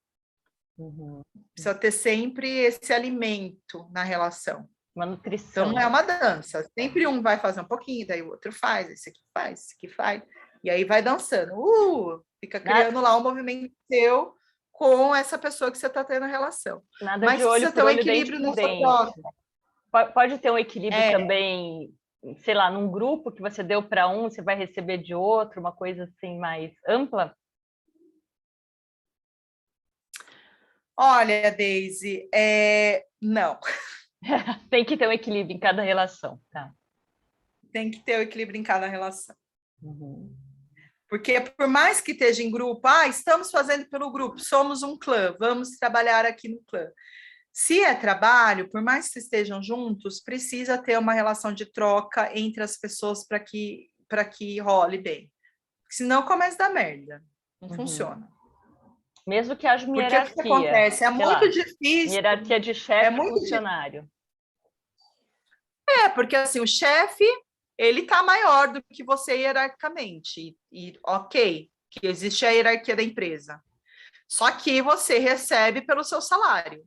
Precisa ter sempre esse alimento na relação. Uma nutrição. Então, não é uma dança. Sempre um vai fazer um pouquinho, daí o outro faz, esse aqui faz, esse aqui faz. E aí vai dançando. Fica criando lá um movimento seu com essa pessoa que você está tendo relação. Nada Mas de olho precisa ter um equilíbrio nessa troca. Pode ter um equilíbrio também, sei lá, num grupo que você deu para um, você vai receber de outro, uma coisa assim mais ampla? Olha, Deise, não. Tem que ter um equilíbrio em cada relação, tá? Tem que ter o equilíbrio em cada relação. Porque por mais que esteja em grupo, estamos fazendo pelo grupo, somos um clã, vamos trabalhar aqui no clã. Se é trabalho, por mais que estejam juntos, precisa ter uma relação de troca entre as pessoas para que role bem. Senão começa a dar merda. Não funciona. Mesmo que haja uma hierarquia. Porque o que acontece? É muito difícil. Hierarquia de chefe e funcionário. Porque assim, o chefe, ele está maior do que você hierarquicamente. E ok, que existe a hierarquia da empresa. Só que você recebe pelo seu salário.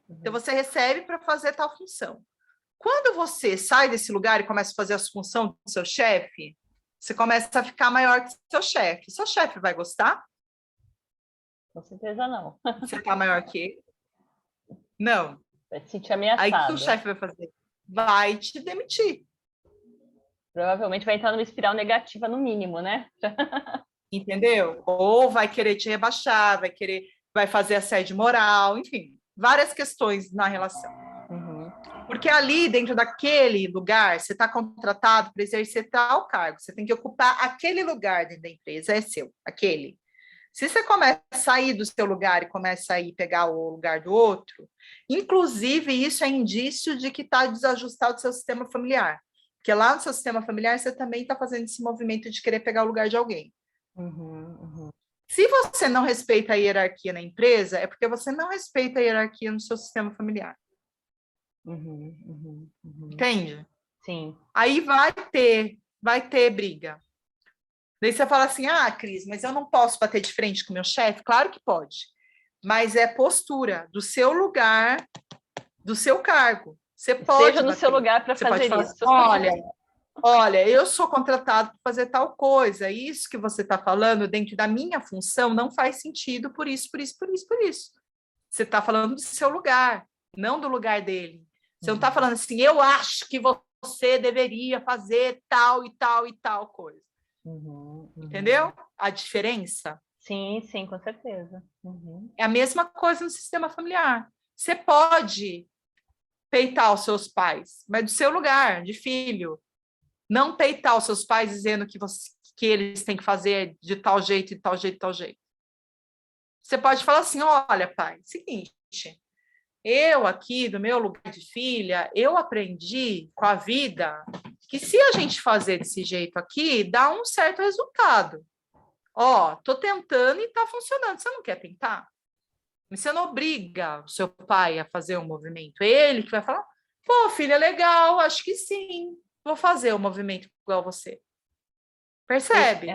Então, você recebe para fazer tal função. Quando você sai desse lugar e começa a fazer a função do seu chefe, você começa a ficar maior que seu chefe. Seu chefe vai gostar? Com certeza não. Você está maior que ele? Não. Vai se sentir ameaçado. Aí o que o chefe vai fazer? Vai te demitir. Provavelmente vai entrar numa espiral negativa, no mínimo, né? Entendeu? Ou vai querer te rebaixar, vai fazer assédio moral, enfim, várias questões na relação. Porque ali, dentro daquele lugar, você está contratado para exercer tal cargo, você tem que ocupar aquele lugar dentro da empresa, é seu, aquele. Se você começa a sair do seu lugar e começa a ir pegar o lugar do outro, inclusive isso é indício de que está desajustado o seu sistema familiar. Porque lá no seu sistema familiar você também está fazendo esse movimento de querer pegar o lugar de alguém. Se você não respeita a hierarquia na empresa, é porque você não respeita a hierarquia no seu sistema familiar. Entende? Sim. Aí vai ter briga. Daí você fala assim, Cris, mas eu não posso bater de frente com o meu chefe? Claro que pode. Mas é postura do seu lugar, do seu cargo. Você pode Seja no seu lugar para fazer isso. Assim, olha, eu sou contratado para fazer tal coisa. Isso que você está falando dentro da minha função não faz sentido por isso, por isso, por isso, por isso. Você está falando do seu lugar, não do lugar dele. Você não está falando assim, eu acho que você deveria fazer tal e tal e tal coisa. Entendeu? A diferença? Sim, sim, com certeza. É a mesma coisa no sistema familiar. Você pode peitar os seus pais, mas do seu lugar, de filho. Não peitar os seus pais dizendo que eles têm que fazer de tal jeito, de tal jeito, de tal jeito. Você pode falar assim, olha, pai, seguinte, eu aqui, do meu lugar de filha, eu aprendi com a vida que se a gente fazer desse jeito aqui, dá um certo resultado. Tô tentando e tá funcionando. Você não quer tentar? Você não obriga o seu pai a fazer um movimento. Ele que vai falar, pô, filha, legal, acho que sim. vou fazer o movimento igual você. Percebe?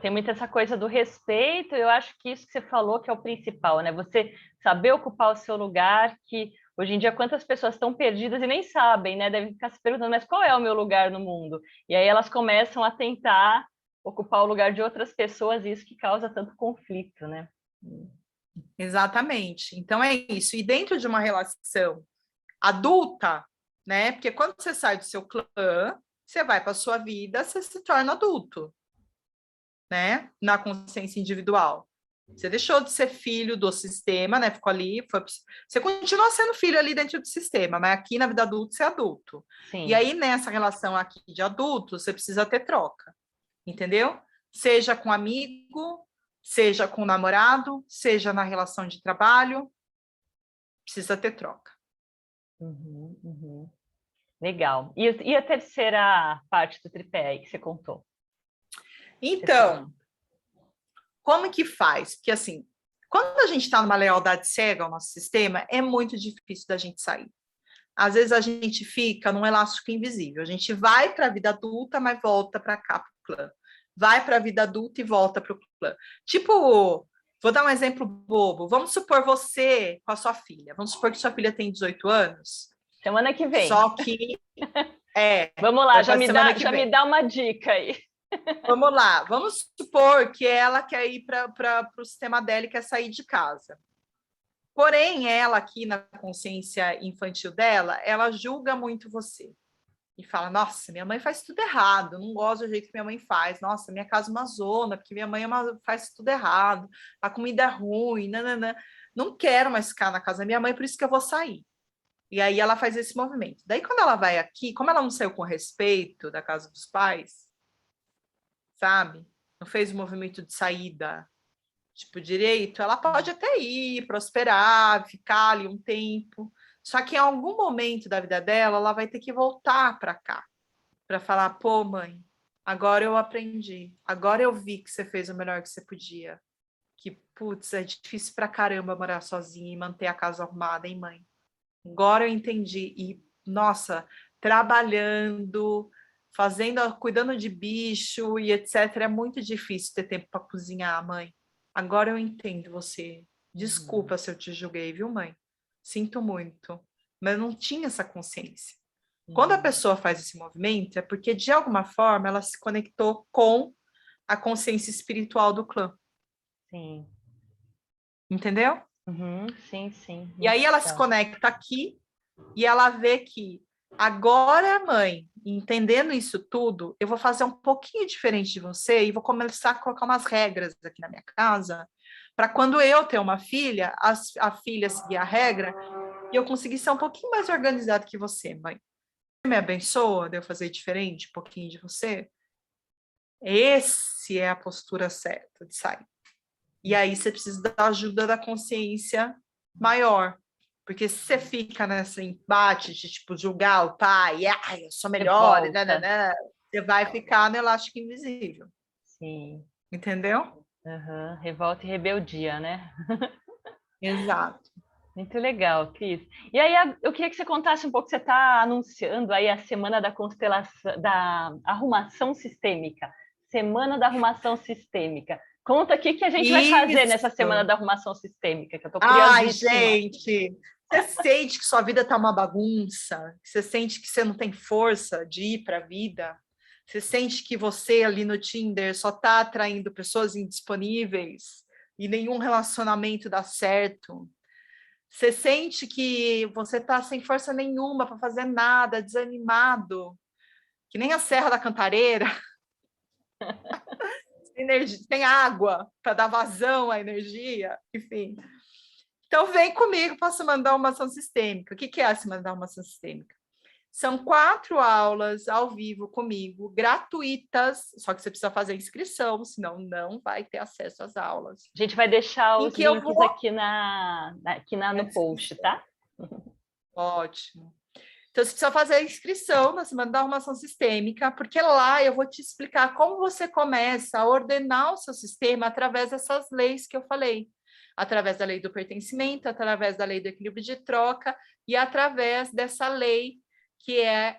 Tem muita essa coisa do respeito, eu acho que isso que você falou que é o principal, né? Você saber ocupar o seu lugar, que hoje em dia quantas pessoas estão perdidas e nem sabem, né? Devem ficar se perguntando, mas qual é o meu lugar no mundo? E aí elas começam a tentar ocupar o lugar de outras pessoas, e isso que causa tanto conflito, né? Exatamente. Então é isso. E dentro de uma relação adulta, né? Porque quando você sai do seu clã, você vai para a sua vida, você se torna adulto, né? Na consciência individual. Você deixou de ser filho do sistema, né? Ficou ali, você continua sendo filho ali dentro do sistema, mas aqui na vida adulta você é adulto. Sim. E aí, nessa relação aqui de adulto, você precisa ter troca, entendeu? Seja com amigo, seja com namorado, seja na relação de trabalho, precisa ter troca. Legal. E a terceira parte do tripé aí que você contou? Então, como que faz? Porque, assim, quando a gente está numa lealdade cega ao nosso sistema, é muito difícil da gente sair. Às vezes a gente fica num elástico invisível. A gente vai para a vida adulta, mas volta para cá, para o clã. Vai para a vida adulta e volta para o clã. Tipo, vou dar um exemplo bobo. Vamos supor você com a sua filha. Vamos supor que sua filha tem 18 anos. Semana que vem. Só que... Vamos lá, já me dá uma dica aí. Vamos lá, vamos supor que ela quer ir para o sistema dela e quer sair de casa. Porém, ela aqui na consciência infantil dela, ela julga muito você. E fala, nossa, minha mãe faz tudo errado, não gosto do jeito que minha mãe faz. Nossa, minha casa é uma zona, porque minha mãe faz tudo errado, a comida é ruim, nananã. Não quero mais ficar na casa da minha mãe, por isso que eu vou sair. E aí ela faz esse movimento. Daí, quando ela vai aqui, como ela não saiu com respeito da casa dos pais, sabe? Não fez o movimento de saída, tipo, direito, ela pode até ir, prosperar, ficar ali um tempo. Só que em algum momento da vida dela, ela vai ter que voltar para cá, para falar, pô, mãe, agora eu aprendi, agora eu vi que você fez o melhor que você podia. Que, putz, é difícil pra caramba morar sozinha e manter a casa arrumada, hein, mãe? Agora eu entendi. E, nossa, trabalhando, cuidando de bicho e etc. É muito difícil ter tempo para cozinhar, mãe. Agora eu entendo você. Desculpa se eu te julguei, viu, mãe? Sinto muito. Mas eu não tinha essa consciência. Quando a pessoa faz esse movimento, é porque, de alguma forma, ela se conectou com a consciência espiritual do clã. Sim. Entendeu? Sim, sim. E aí ela se conecta aqui e ela vê que agora, mãe, entendendo isso tudo, eu vou fazer um pouquinho diferente de você e vou começar a colocar umas regras aqui na minha casa para quando eu ter uma filha, a filha seguir a regra e eu conseguir ser um pouquinho mais organizado que você, mãe. Você me abençoa de eu fazer diferente, um pouquinho de você? Esse é a postura certa de sair. E aí você precisa da ajuda da consciência maior. Porque se você fica nesse embate de, tipo, julgar o pai, eu sou melhor, você vai ficar no elástico invisível. Sim. Entendeu? Revolta e rebeldia, né? Exato. Muito legal, Cris. E aí, eu queria que você contasse um pouco, você está anunciando aí a Semana da Constelação, da Arrumação Sistêmica. Semana da Arrumação Sistêmica. Conta o que a gente vai fazer nessa Semana da Arrumação Sistêmica, que eu estou curiosíssima. Ai, gente, você sente que sua vida está uma bagunça? Você sente que você não tem força de ir para a vida? Você sente que você ali no Tinder só está atraindo pessoas indisponíveis e nenhum relacionamento dá certo? Você sente que você está sem força nenhuma para fazer nada, desanimado, que nem a Serra da Cantareira. Tem água para dar vazão à energia, enfim. Então, vem comigo para se mandar uma ação sistêmica. O que é se mandar uma ação sistêmica? São 4 aulas ao vivo comigo, gratuitas, só que você precisa fazer inscrição, senão não vai ter acesso às aulas. A gente vai deixar os links aqui no post, tá? Ótimo. Então, você precisa fazer a inscrição na Semana da Arrumação Sistêmica, porque lá eu vou te explicar como você começa a ordenar o seu sistema através dessas leis que eu falei. Através da lei do pertencimento, através da lei do equilíbrio de troca e através dessa lei que é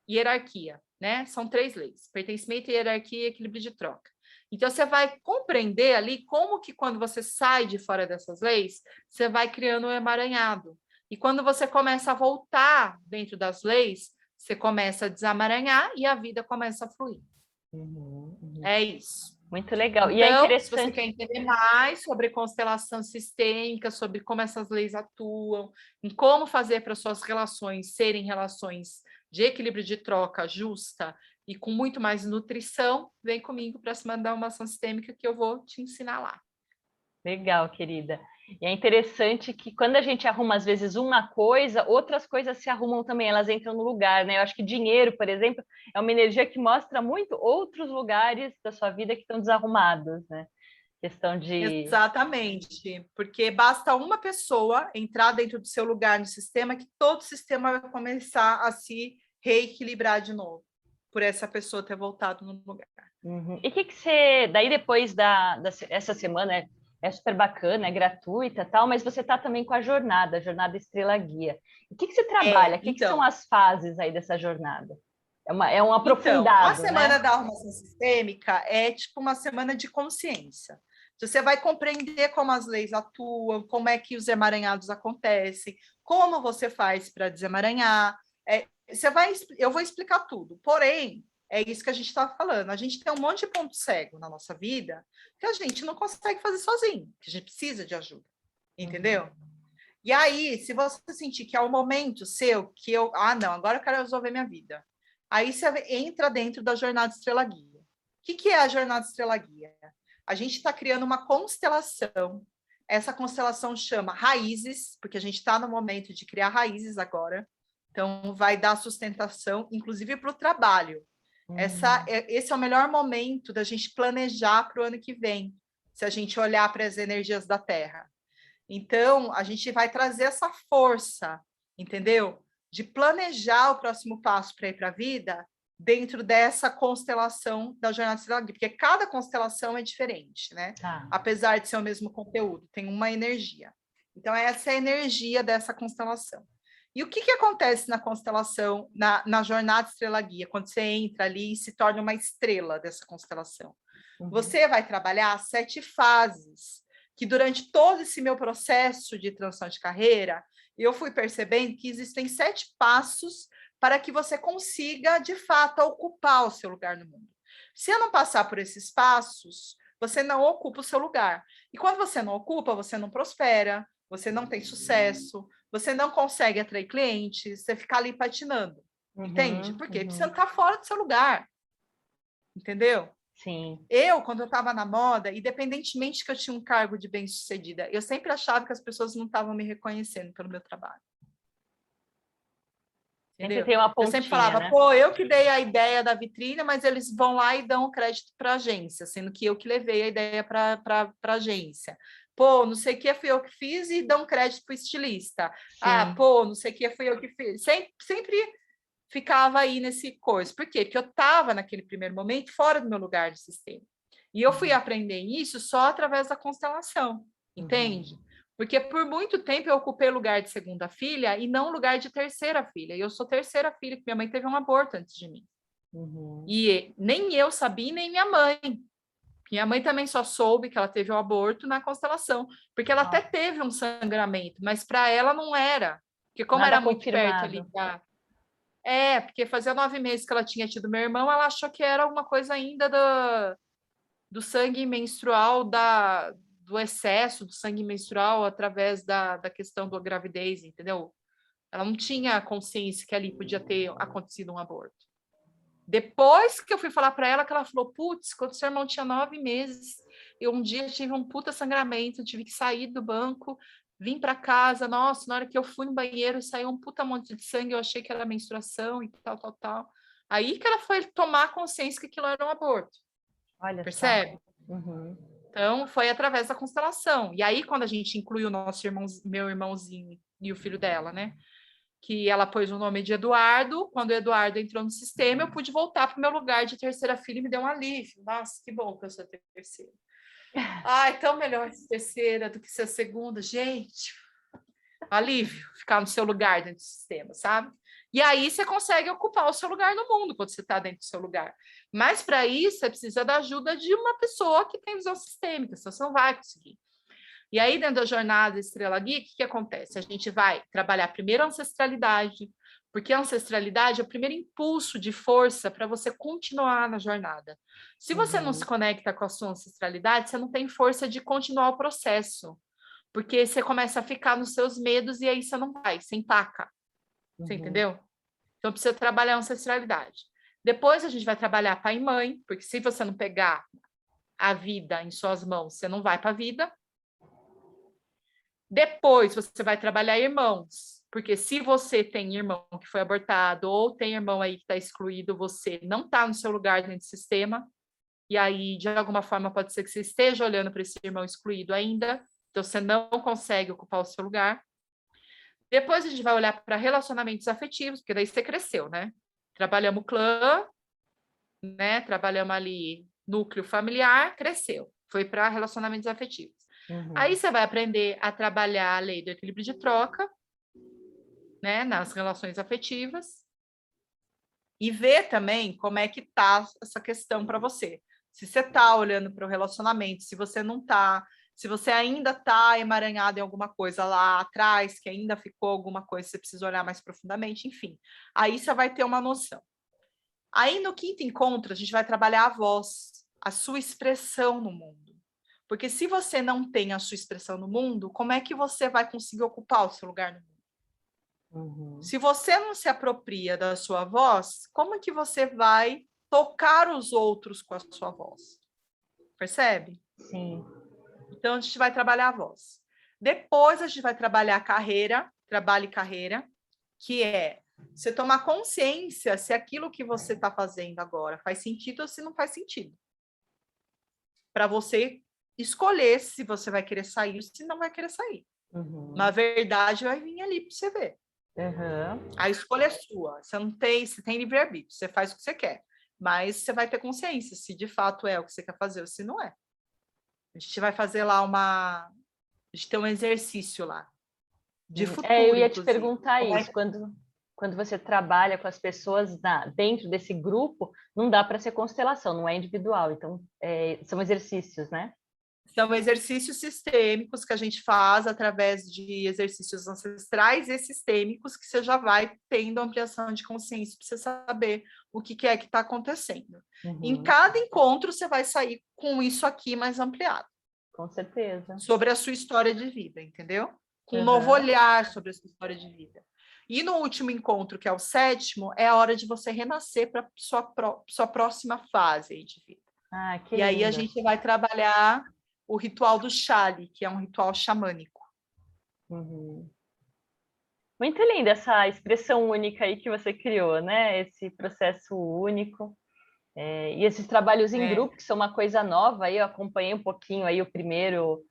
hierarquia, né? São 3 leis: pertencimento, hierarquia e equilíbrio de troca. Então, você vai compreender ali como que quando você sai de fora dessas leis, você vai criando um emaranhado. E quando você começa a voltar dentro das leis, você começa a desamaranhar e a vida começa a fluir. É isso. Muito legal. E é Então, se você interessante. quer entender mais sobre constelação sistêmica, sobre como essas leis atuam, em como fazer para suas relações serem relações de equilíbrio de troca justa e com muito mais nutrição, vem comigo para se mandar uma ação sistêmica que eu vou te ensinar lá. Legal, querida. E é interessante que quando a gente arruma, às vezes, uma coisa, outras coisas se arrumam também, elas entram no lugar, né? Eu acho que dinheiro, por exemplo, é uma energia que mostra muito outros lugares da sua vida que estão desarrumados, né? Questão de... Exatamente, porque basta uma pessoa entrar dentro do seu lugar no sistema que todo o sistema vai começar a se reequilibrar de novo, por essa pessoa ter voltado no lugar. Uhum. E o que você... Daí, depois essa semana, é super bacana, é gratuita e tal, mas você está também com a Jornada Estrela Guia. O que você trabalha? O que são as fases aí dessa jornada? É um aprofundado, a semana né? da arrumação sistêmica é tipo uma semana de consciência. Você vai compreender como as leis atuam, como é que os emaranhados acontecem, como você faz para desemaranhar. Eu vou explicar tudo. Porém, é isso que a gente está falando. A gente tem um monte de ponto cego na nossa vida que a gente não consegue fazer sozinho, que a gente precisa de ajuda. Entendeu? E aí, se você sentir que é o momento seu, que não, agora eu quero resolver minha vida. Aí você entra dentro da Jornada Estrela Guia. O que é a Jornada Estrela Guia? A gente está criando uma constelação. Essa constelação chama Raízes, porque a gente está no momento de criar raízes agora. Então, vai dar sustentação, inclusive para o trabalho. Esse é o melhor momento da gente planejar para o ano que vem, se a gente olhar para as energias da Terra. Então, a gente vai trazer essa força, entendeu? De planejar o próximo passo para ir para a vida dentro dessa constelação da Jornada Estrela Guia, porque cada constelação é diferente, né? Apesar de ser o mesmo conteúdo, tem uma energia. Então, essa é a energia dessa constelação. E o que acontece na constelação, na Jornada Estrela Guia, quando você entra ali e se torna uma estrela dessa constelação? Você vai trabalhar 7 fases, que durante todo esse meu processo de transição de carreira, eu fui percebendo que existem 7 passos para que você consiga, de fato, ocupar o seu lugar no mundo. Se eu não passar por esses passos, você não ocupa o seu lugar. E quando você não ocupa, você não prospera, você não tem sucesso, você não consegue atrair clientes, você fica ali patinando. Entende? Por quê? Porque você não está fora do seu lugar. Entendeu? Sim. Quando eu estava na moda, independentemente que eu tinha um cargo de bem-sucedida, eu sempre achava que as pessoas não estavam me reconhecendo pelo meu trabalho. Entendeu? Tem uma pontinha, eu sempre falava, né? eu que dei a ideia da vitrine, mas eles vão lá e dão o crédito para a agência, sendo que eu que levei a ideia para a agência. Não sei o que fui eu que fiz e dão crédito para o estilista. Não sei o que fui eu que fiz. Sempre ficava aí nesse coisa. Por quê? Porque eu estava, naquele primeiro momento, fora do meu lugar de sistema. E eu fui aprender isso só através da constelação, entende? Porque por muito tempo eu ocupei o lugar de segunda filha e não o lugar de terceira filha. E eu sou terceira filha, porque minha mãe teve um aborto antes de mim. E nem eu sabia, nem minha mãe. Minha mãe também só soube que ela teve um aborto na constelação, porque ela até teve um sangramento, mas para ela não era. Porque como Nada era muito perto confirmado. ali porque fazia 9 meses que ela tinha tido meu irmão, ela achou que era alguma coisa ainda do sangue menstrual, do excesso do sangue menstrual através da questão da gravidez, entendeu? Ela não tinha consciência que ali podia ter acontecido um aborto. Depois que eu fui falar para ela, que ela falou, putz, quando seu irmão tinha 9 meses, eu um dia tive um puta sangramento, tive que sair do banco, vim para casa, nossa, na hora que eu fui no banheiro, saiu um puta monte de sangue, eu achei que era menstruação e tal. Aí que ela foi tomar consciência que aquilo era um aborto. Olha, percebe? Então, foi através da constelação. E aí, quando a gente inclui o meu irmãozinho e o filho dela, né? Que ela pôs o nome de Eduardo, quando o Eduardo entrou no sistema, eu pude voltar para o meu lugar de terceira filha e me deu um alívio. Nossa, que bom que eu sou terceira. Tão melhor ser terceira do que ser segunda. Gente, alívio ficar no seu lugar dentro do sistema, sabe? E aí você consegue ocupar o seu lugar no mundo quando você está dentro do seu lugar. Mas para isso, você precisa da ajuda de uma pessoa que tem visão sistêmica, senão você não vai conseguir. E aí, dentro da jornada Estrela Guia, o que acontece? A gente vai trabalhar primeiro a ancestralidade, porque a ancestralidade é o primeiro impulso de força para você continuar na jornada. Se você não se conecta com a sua ancestralidade, você não tem força de continuar o processo, porque você começa a ficar nos seus medos e aí você não vai, você empaca. Você entendeu? Então, precisa trabalhar a ancestralidade. Depois, a gente vai trabalhar pai e mãe, porque se você não pegar a vida em suas mãos, você não vai para a vida. Depois, você vai trabalhar irmãos, porque se você tem irmão que foi abortado ou tem irmão aí que está excluído, você não está no seu lugar dentro do sistema, e aí, de alguma forma, pode ser que você esteja olhando para esse irmão excluído ainda, então você não consegue ocupar o seu lugar. Depois, a gente vai olhar para relacionamentos afetivos, porque daí você cresceu, né? Trabalhamos clã, né? Trabalhamos ali núcleo familiar, cresceu, foi para relacionamentos afetivos. Aí você vai aprender a trabalhar a lei do equilíbrio de troca, né, nas relações afetivas, e ver também como é que tá essa questão para você. Se você está olhando para o relacionamento, se você não está, se você ainda está emaranhado em alguma coisa lá atrás, que ainda ficou alguma coisa, você precisa olhar mais profundamente, enfim. Aí você vai ter uma noção. Aí no quinto encontro, a gente vai trabalhar a voz, a sua expressão no mundo. Porque se você não tem a sua expressão no mundo, como é que você vai conseguir ocupar o seu lugar no mundo? Se você não se apropria da sua voz, como é que você vai tocar os outros com a sua voz? Percebe? Sim. Então, a gente vai trabalhar a voz. Depois, a gente vai trabalhar a carreira, trabalho e carreira, que é você tomar consciência se aquilo que você está fazendo agora faz sentido ou se não faz sentido. Para você escolher se você vai querer sair ou se não vai querer sair. Na verdade, vai vir ali para você ver. A escolha é sua. Você tem livre-arbítrio, você faz o que você quer. Mas você vai ter consciência se de fato é o que você quer fazer ou se não é. A gente vai fazer lá A gente tem um exercício lá. De futuro, eu ia te inclusive. perguntar isso. Quando você trabalha com as pessoas dentro desse grupo, não dá para ser constelação, não é individual. Então, são exercícios, né? São exercícios sistêmicos que a gente faz através de exercícios ancestrais e sistêmicos que você já vai tendo ampliação de consciência para você saber o que é que está acontecendo. Em cada encontro, você vai sair com isso aqui mais ampliado. Com certeza. Sobre a sua história de vida, entendeu? Com um novo olhar sobre a sua história de vida. E no último encontro, que é o 7º, é a hora de você renascer para sua próxima fase de vida. E aí a gente vai trabalhar o ritual do Chale, que é um ritual xamânico. Muito linda essa expressão única aí que você criou, né? Esse processo único. E esses trabalhos em grupo, que são uma coisa nova, aí eu acompanhei um pouquinho aí o primeiro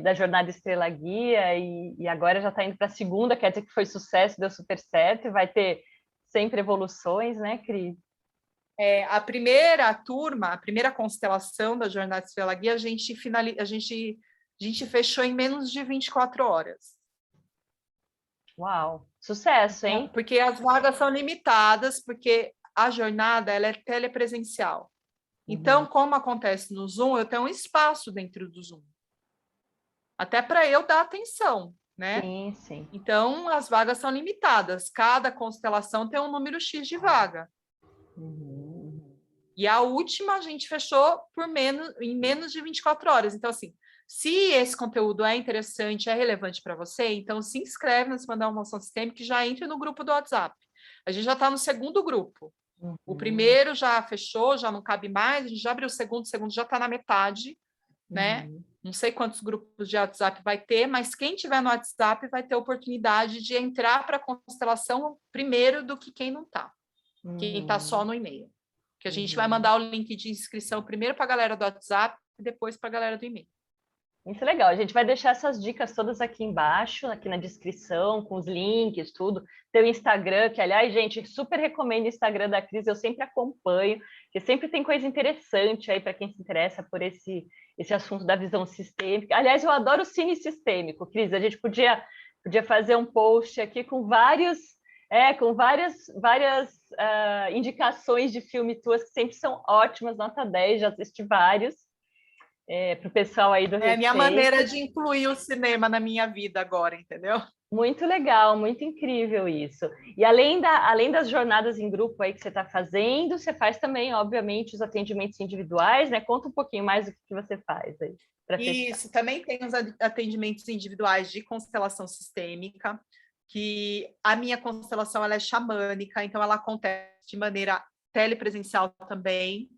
da Jornada Estrela Guia, e agora já está indo para a segunda, quer dizer que foi sucesso, deu super certo, e vai ter sempre evoluções, né, Cris? A primeira turma, a primeira constelação da Jornada Estrela Guia, a gente fechou em menos de 24 horas. Uau, sucesso, hein? Porque as vagas são limitadas, porque a jornada ela é telepresencial. Então, como acontece no Zoom, eu tenho um espaço dentro do Zoom. Até para eu dar atenção, né? Sim. Então, as vagas são limitadas. Cada constelação tem um número X de vaga. E a última a gente fechou em menos de 24 horas. Então, assim, se esse conteúdo é interessante, é relevante para você, então se inscreve no Mandar uma Moção Sistêmica e já entre no grupo do WhatsApp. A gente já está no segundo grupo. O primeiro já fechou, já não cabe mais, a gente já abriu o segundo já está na metade, né? Não sei quantos grupos de WhatsApp vai ter, mas quem tiver no WhatsApp vai ter a oportunidade de entrar para a constelação primeiro do que quem não está. Quem está só no e-mail. Que a gente vai mandar o link de inscrição primeiro para a galera do WhatsApp e depois para a galera do e-mail. Muito legal. A gente vai deixar essas dicas todas aqui embaixo, aqui na descrição, com os links, tudo. Teu Instagram, que, aliás, gente, super recomendo o Instagram da Cris, eu sempre acompanho, porque sempre tem coisa interessante aí para quem se interessa por esse assunto da visão sistêmica. Aliás, eu adoro o cine sistêmico, Cris. A gente podia fazer um post aqui com vários Com várias indicações de filme tuas que sempre são ótimas, nota 10, já assisti vários, para o pessoal aí do É a minha Receita. maneira de incluir o cinema na minha vida agora, entendeu? Muito legal, muito incrível isso. E além das jornadas em grupo aí que você está fazendo, você faz também, obviamente, os atendimentos individuais, né? Conta um pouquinho mais do que você faz aí, para fechar. Isso, também tem os atendimentos individuais de constelação sistêmica, que a minha constelação ela é xamânica, então ela acontece de maneira telepresencial também,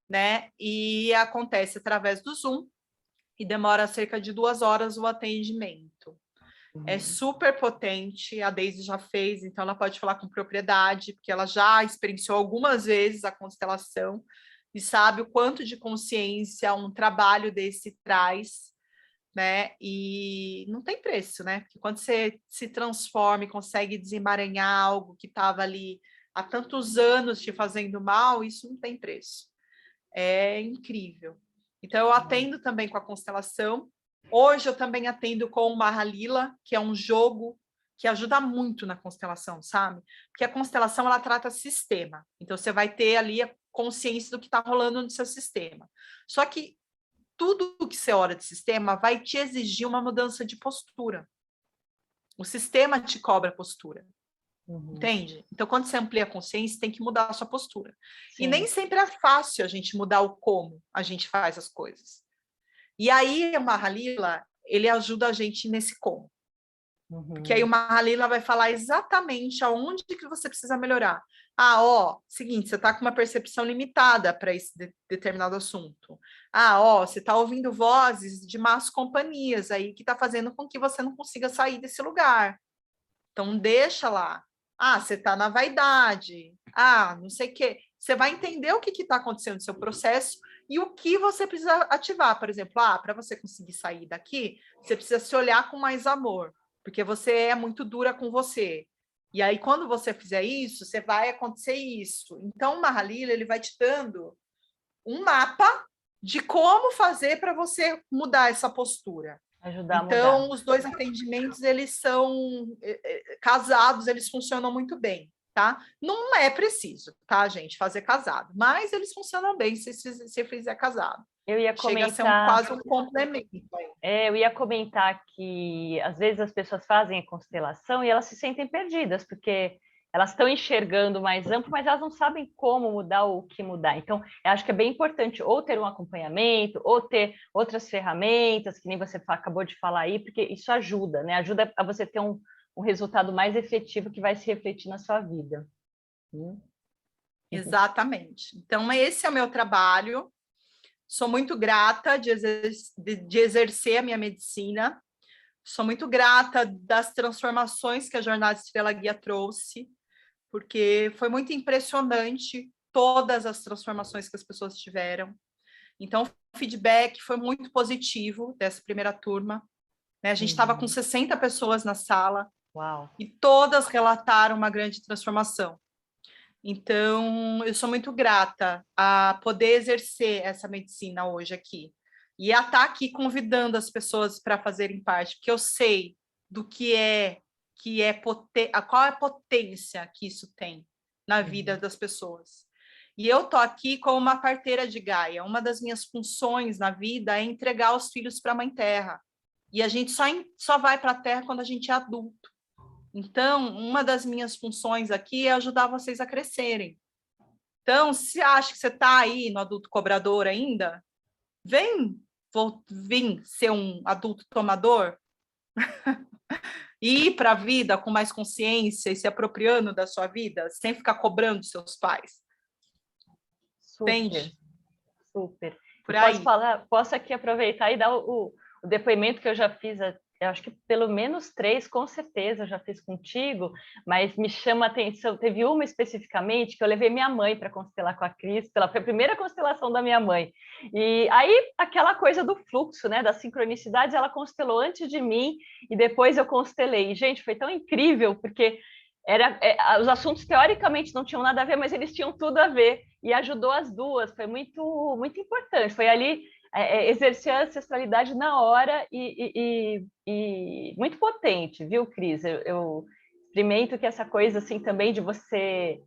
né? E acontece através do Zoom, e demora cerca de 2 horas o atendimento. É super potente, a Deise já fez, então ela pode falar com propriedade, porque ela já experienciou algumas vezes a constelação e sabe o quanto de consciência um trabalho desse traz, né? E não tem preço, né? Porque quando você se transforma e consegue desemaranhar algo que estava ali há tantos anos te fazendo mal, isso não tem preço. É incrível. Então, eu atendo também com a constelação. Hoje, eu também atendo com o Mahalila, que é um jogo que ajuda muito na constelação, sabe? Porque a constelação, ela trata sistema. Então, você vai ter ali a consciência do que está rolando no seu sistema. Só que tudo que você olha de sistema vai te exigir uma mudança de postura. O sistema te cobra postura. Entende? Então, quando você amplia a consciência, tem que mudar a sua postura. Sim. E nem sempre é fácil a gente mudar o como a gente faz as coisas. E aí, o Mahalila, ele ajuda a gente nesse como. Porque aí o Mahalila vai falar exatamente aonde que você precisa melhorar. Seguinte, você está com uma percepção limitada para esse determinado assunto. Você está ouvindo vozes de más companhias aí que está fazendo com que você não consiga sair desse lugar. Então, deixa lá. Você está na vaidade. Não sei o quê. Você vai entender o que está acontecendo no seu processo e o que você precisa ativar. Por exemplo, para você conseguir sair daqui, você precisa se olhar com mais amor, porque você é muito dura com você. E aí, quando você fizer isso, você vai acontecer isso. Então, o Mahalila, ele vai te dando um mapa de como fazer para você mudar essa postura. Ajudar Então, a mudar. os dois atendimentos, eles são casados, eles funcionam muito bem, tá? Não é preciso, tá, gente, fazer casado, mas eles funcionam bem se fizer casado. Eu ia Chega a ser comentar, quase um complemento. eu ia comentar que às vezes as pessoas fazem a constelação e elas se sentem perdidas, porque elas estão enxergando mais amplo, mas elas não sabem como mudar ou o que mudar. Então, eu acho que é bem importante ou ter um acompanhamento, ou ter outras ferramentas, que nem você acabou de falar aí, porque isso ajuda, né? Ajuda a você ter um resultado mais efetivo que vai se refletir na sua vida. Exatamente. Então, esse é o meu trabalho. Sou muito grata de exercer a minha medicina. Sou muito grata das transformações que a Jornada Estrela Guia trouxe, porque foi muito impressionante todas as transformações que as pessoas tiveram. Então, o feedback foi muito positivo dessa primeira turma. Né? A gente estava com 60 pessoas na sala. Uau. E todas relataram uma grande transformação. Então, eu sou muito grata a poder exercer essa medicina hoje aqui. E a estar aqui convidando as pessoas para fazerem parte, porque eu sei do qual é a potência que isso tem na vida das pessoas. E eu tô aqui como uma parteira de Gaia. Uma das minhas funções na vida é entregar os filhos para a Mãe Terra. E a gente só vai para a Terra quando a gente é adulto. Então, uma das minhas funções aqui é ajudar vocês a crescerem. Então, se acha que você está aí no adulto cobrador ainda, vem ser um adulto tomador e ir para a vida com mais consciência e se apropriando da sua vida, sem ficar cobrando seus pais. Super, entende? Super. Por aí. Posso aqui aproveitar e dar o depoimento que eu já fiz, eu acho que pelo menos 3, com certeza, eu já fiz contigo, mas me chama a atenção, teve uma especificamente que eu levei minha mãe para constelar com a Cris, foi a primeira constelação da minha mãe. E aí, aquela coisa do fluxo, né, das sincronicidades, ela constelou antes de mim e depois eu constelei. E, gente, foi tão incrível, porque os assuntos teoricamente não tinham nada a ver, mas eles tinham tudo a ver, e ajudou as duas, foi muito, muito importante. Foi ali exercer a ancestralidade na hora e muito potente, viu, Cris? Eu experimento que essa coisa assim também de você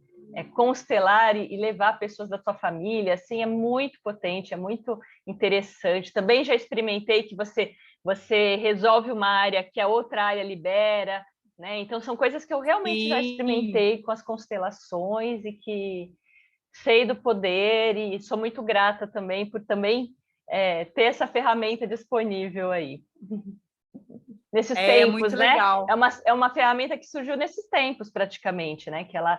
constelar e levar pessoas da sua família, assim, é muito potente, é muito interessante. Também já experimentei que você resolve uma área que a outra área libera, né? Então são coisas que eu realmente já Sim. experimentei com as constelações e que sei do poder e sou muito grata também por também ter essa ferramenta disponível aí. Nesses É tempos, muito né? legal. É uma ferramenta que surgiu nesses tempos, praticamente, né? Que ela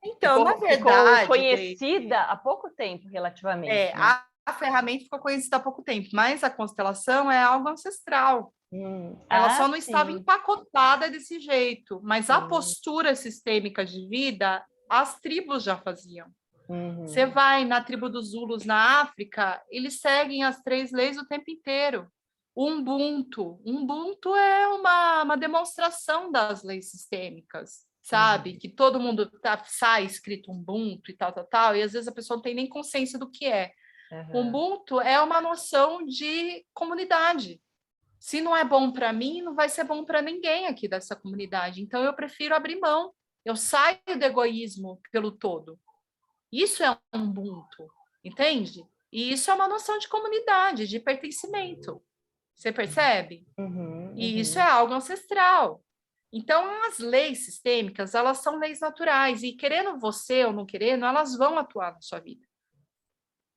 Então, na ficou verdade, conhecida há pouco tempo, relativamente, né? a ferramenta ficou conhecida há pouco tempo, mas a constelação é algo ancestral. Ela Ah, só não estava sim. empacotada desse jeito, mas a Sim. postura sistêmica de vida, as tribos já faziam. Você Uhum. vai na tribo dos Zulus na África, eles seguem as 3 leis o tempo inteiro. O Ubuntu. Ubuntu é uma demonstração das leis sistêmicas, sabe? Uhum. Que todo mundo sai escrito Ubuntu e tal, tal, tal, e às vezes a pessoa não tem nem consciência do que é. Uhum. Ubuntu é uma noção de comunidade. Se não é bom para mim, não vai ser bom para ninguém aqui dessa comunidade. Então eu prefiro abrir mão. Eu saio do egoísmo pelo todo. Isso é um Ubuntu, entende? E isso é uma noção de comunidade, de pertencimento. Você percebe? Uhum. E isso é Uhum. algo ancestral. Então, as leis sistêmicas, elas são leis naturais. E querendo você ou não querendo, elas vão atuar na sua vida.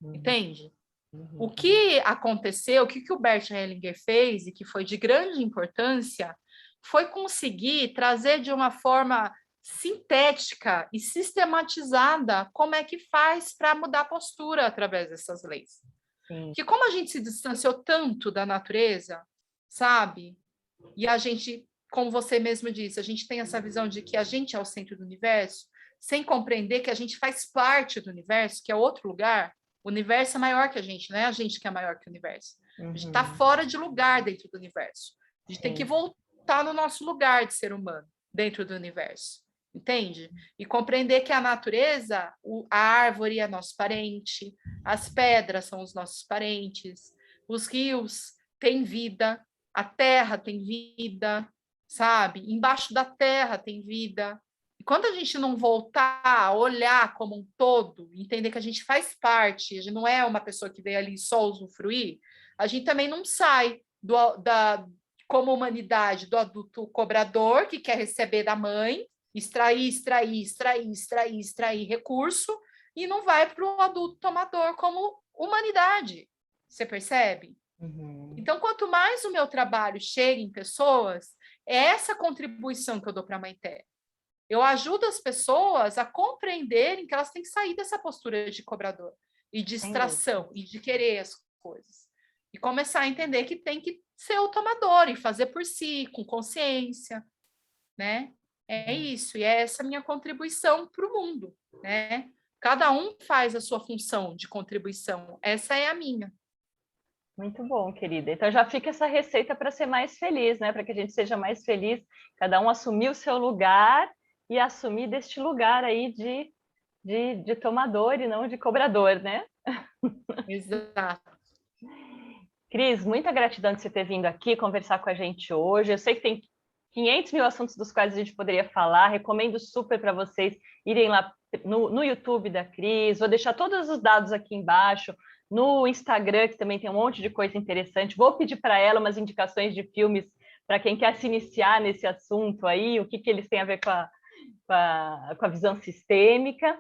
Uhum. Entende? O Uhum. que aconteceu, o que o Bert Hellinger fez, e que foi de grande importância, foi conseguir trazer de uma forma sintética e sistematizada como é que faz para mudar a postura através dessas leis. Sim. Que como a gente se distanciou tanto da natureza, sabe? E a gente, como você mesmo disse, a gente tem essa visão de que a gente é o centro do universo, sem compreender que a gente faz parte do universo, que é outro lugar. O universo é maior que a gente, não é a gente que é maior que o universo. A gente está Uhum. fora de lugar dentro do universo. A gente tem que Sim. voltar no nosso lugar de ser humano dentro do universo. Entende? E compreender que a natureza, a árvore é nosso parente, as pedras são os nossos parentes, os rios têm vida, a terra tem vida, sabe? Embaixo da terra tem vida. E quando a gente não voltar a olhar como um todo, entender que a gente faz parte, a gente não é uma pessoa que veio ali só usufruir, a gente também não sai como humanidade do adulto cobrador que quer receber da mãe, extrair recurso, e não vai para o adulto tomador como humanidade. Você percebe? Uhum. Então, quanto mais o meu trabalho chega em pessoas, é essa contribuição que eu dou para a Mãe Terra. Eu ajudo as pessoas a compreenderem que elas têm que sair dessa postura de cobrador e de Sem dúvida. extração e de querer as coisas. E começar a entender que tem que ser o tomador e fazer por si, com consciência, né? É Uhum. isso, e é essa minha contribuição para o mundo, né? Cada um faz a sua função de contribuição, essa é a minha. Muito bom, querida. Então já fica essa receita para ser mais feliz, né? Para que a gente seja mais feliz, cada um assumir o seu lugar e assumir deste lugar aí de tomador e não de cobrador, né? Exato. Cris, muita gratidão de você ter vindo aqui conversar com a gente hoje. Eu sei que tem 500 mil assuntos dos quais a gente poderia falar. Recomendo super para vocês irem lá no YouTube da Cris. Vou deixar todos os dados aqui embaixo. No Instagram, que também tem um monte de coisa interessante. Vou pedir para ela umas indicações de filmes para quem quer se iniciar nesse assunto aí, o que eles têm a ver com a visão sistêmica.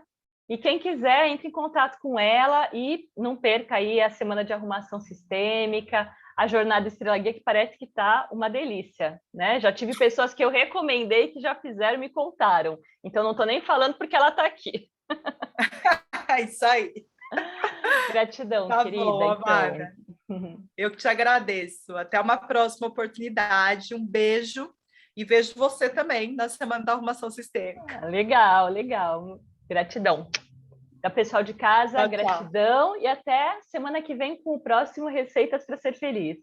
E quem quiser, entre em contato com ela e não perca aí a semana de arrumação sistêmica, a jornada Estrela Guia, que parece que está uma delícia, né? Já tive pessoas que eu recomendei que já fizeram e me contaram. Então, não estou nem falando porque ela está aqui. É isso aí. Gratidão, Tá querida. bom, Então, amada. Eu que te agradeço. Até uma próxima oportunidade. Um beijo e vejo você também na Semana da Arrumação Sistêmica. legal, legal. Gratidão. Da pessoal de casa, Tchau, tchau. gratidão e até semana que vem com o próximo Receitas para Ser Feliz.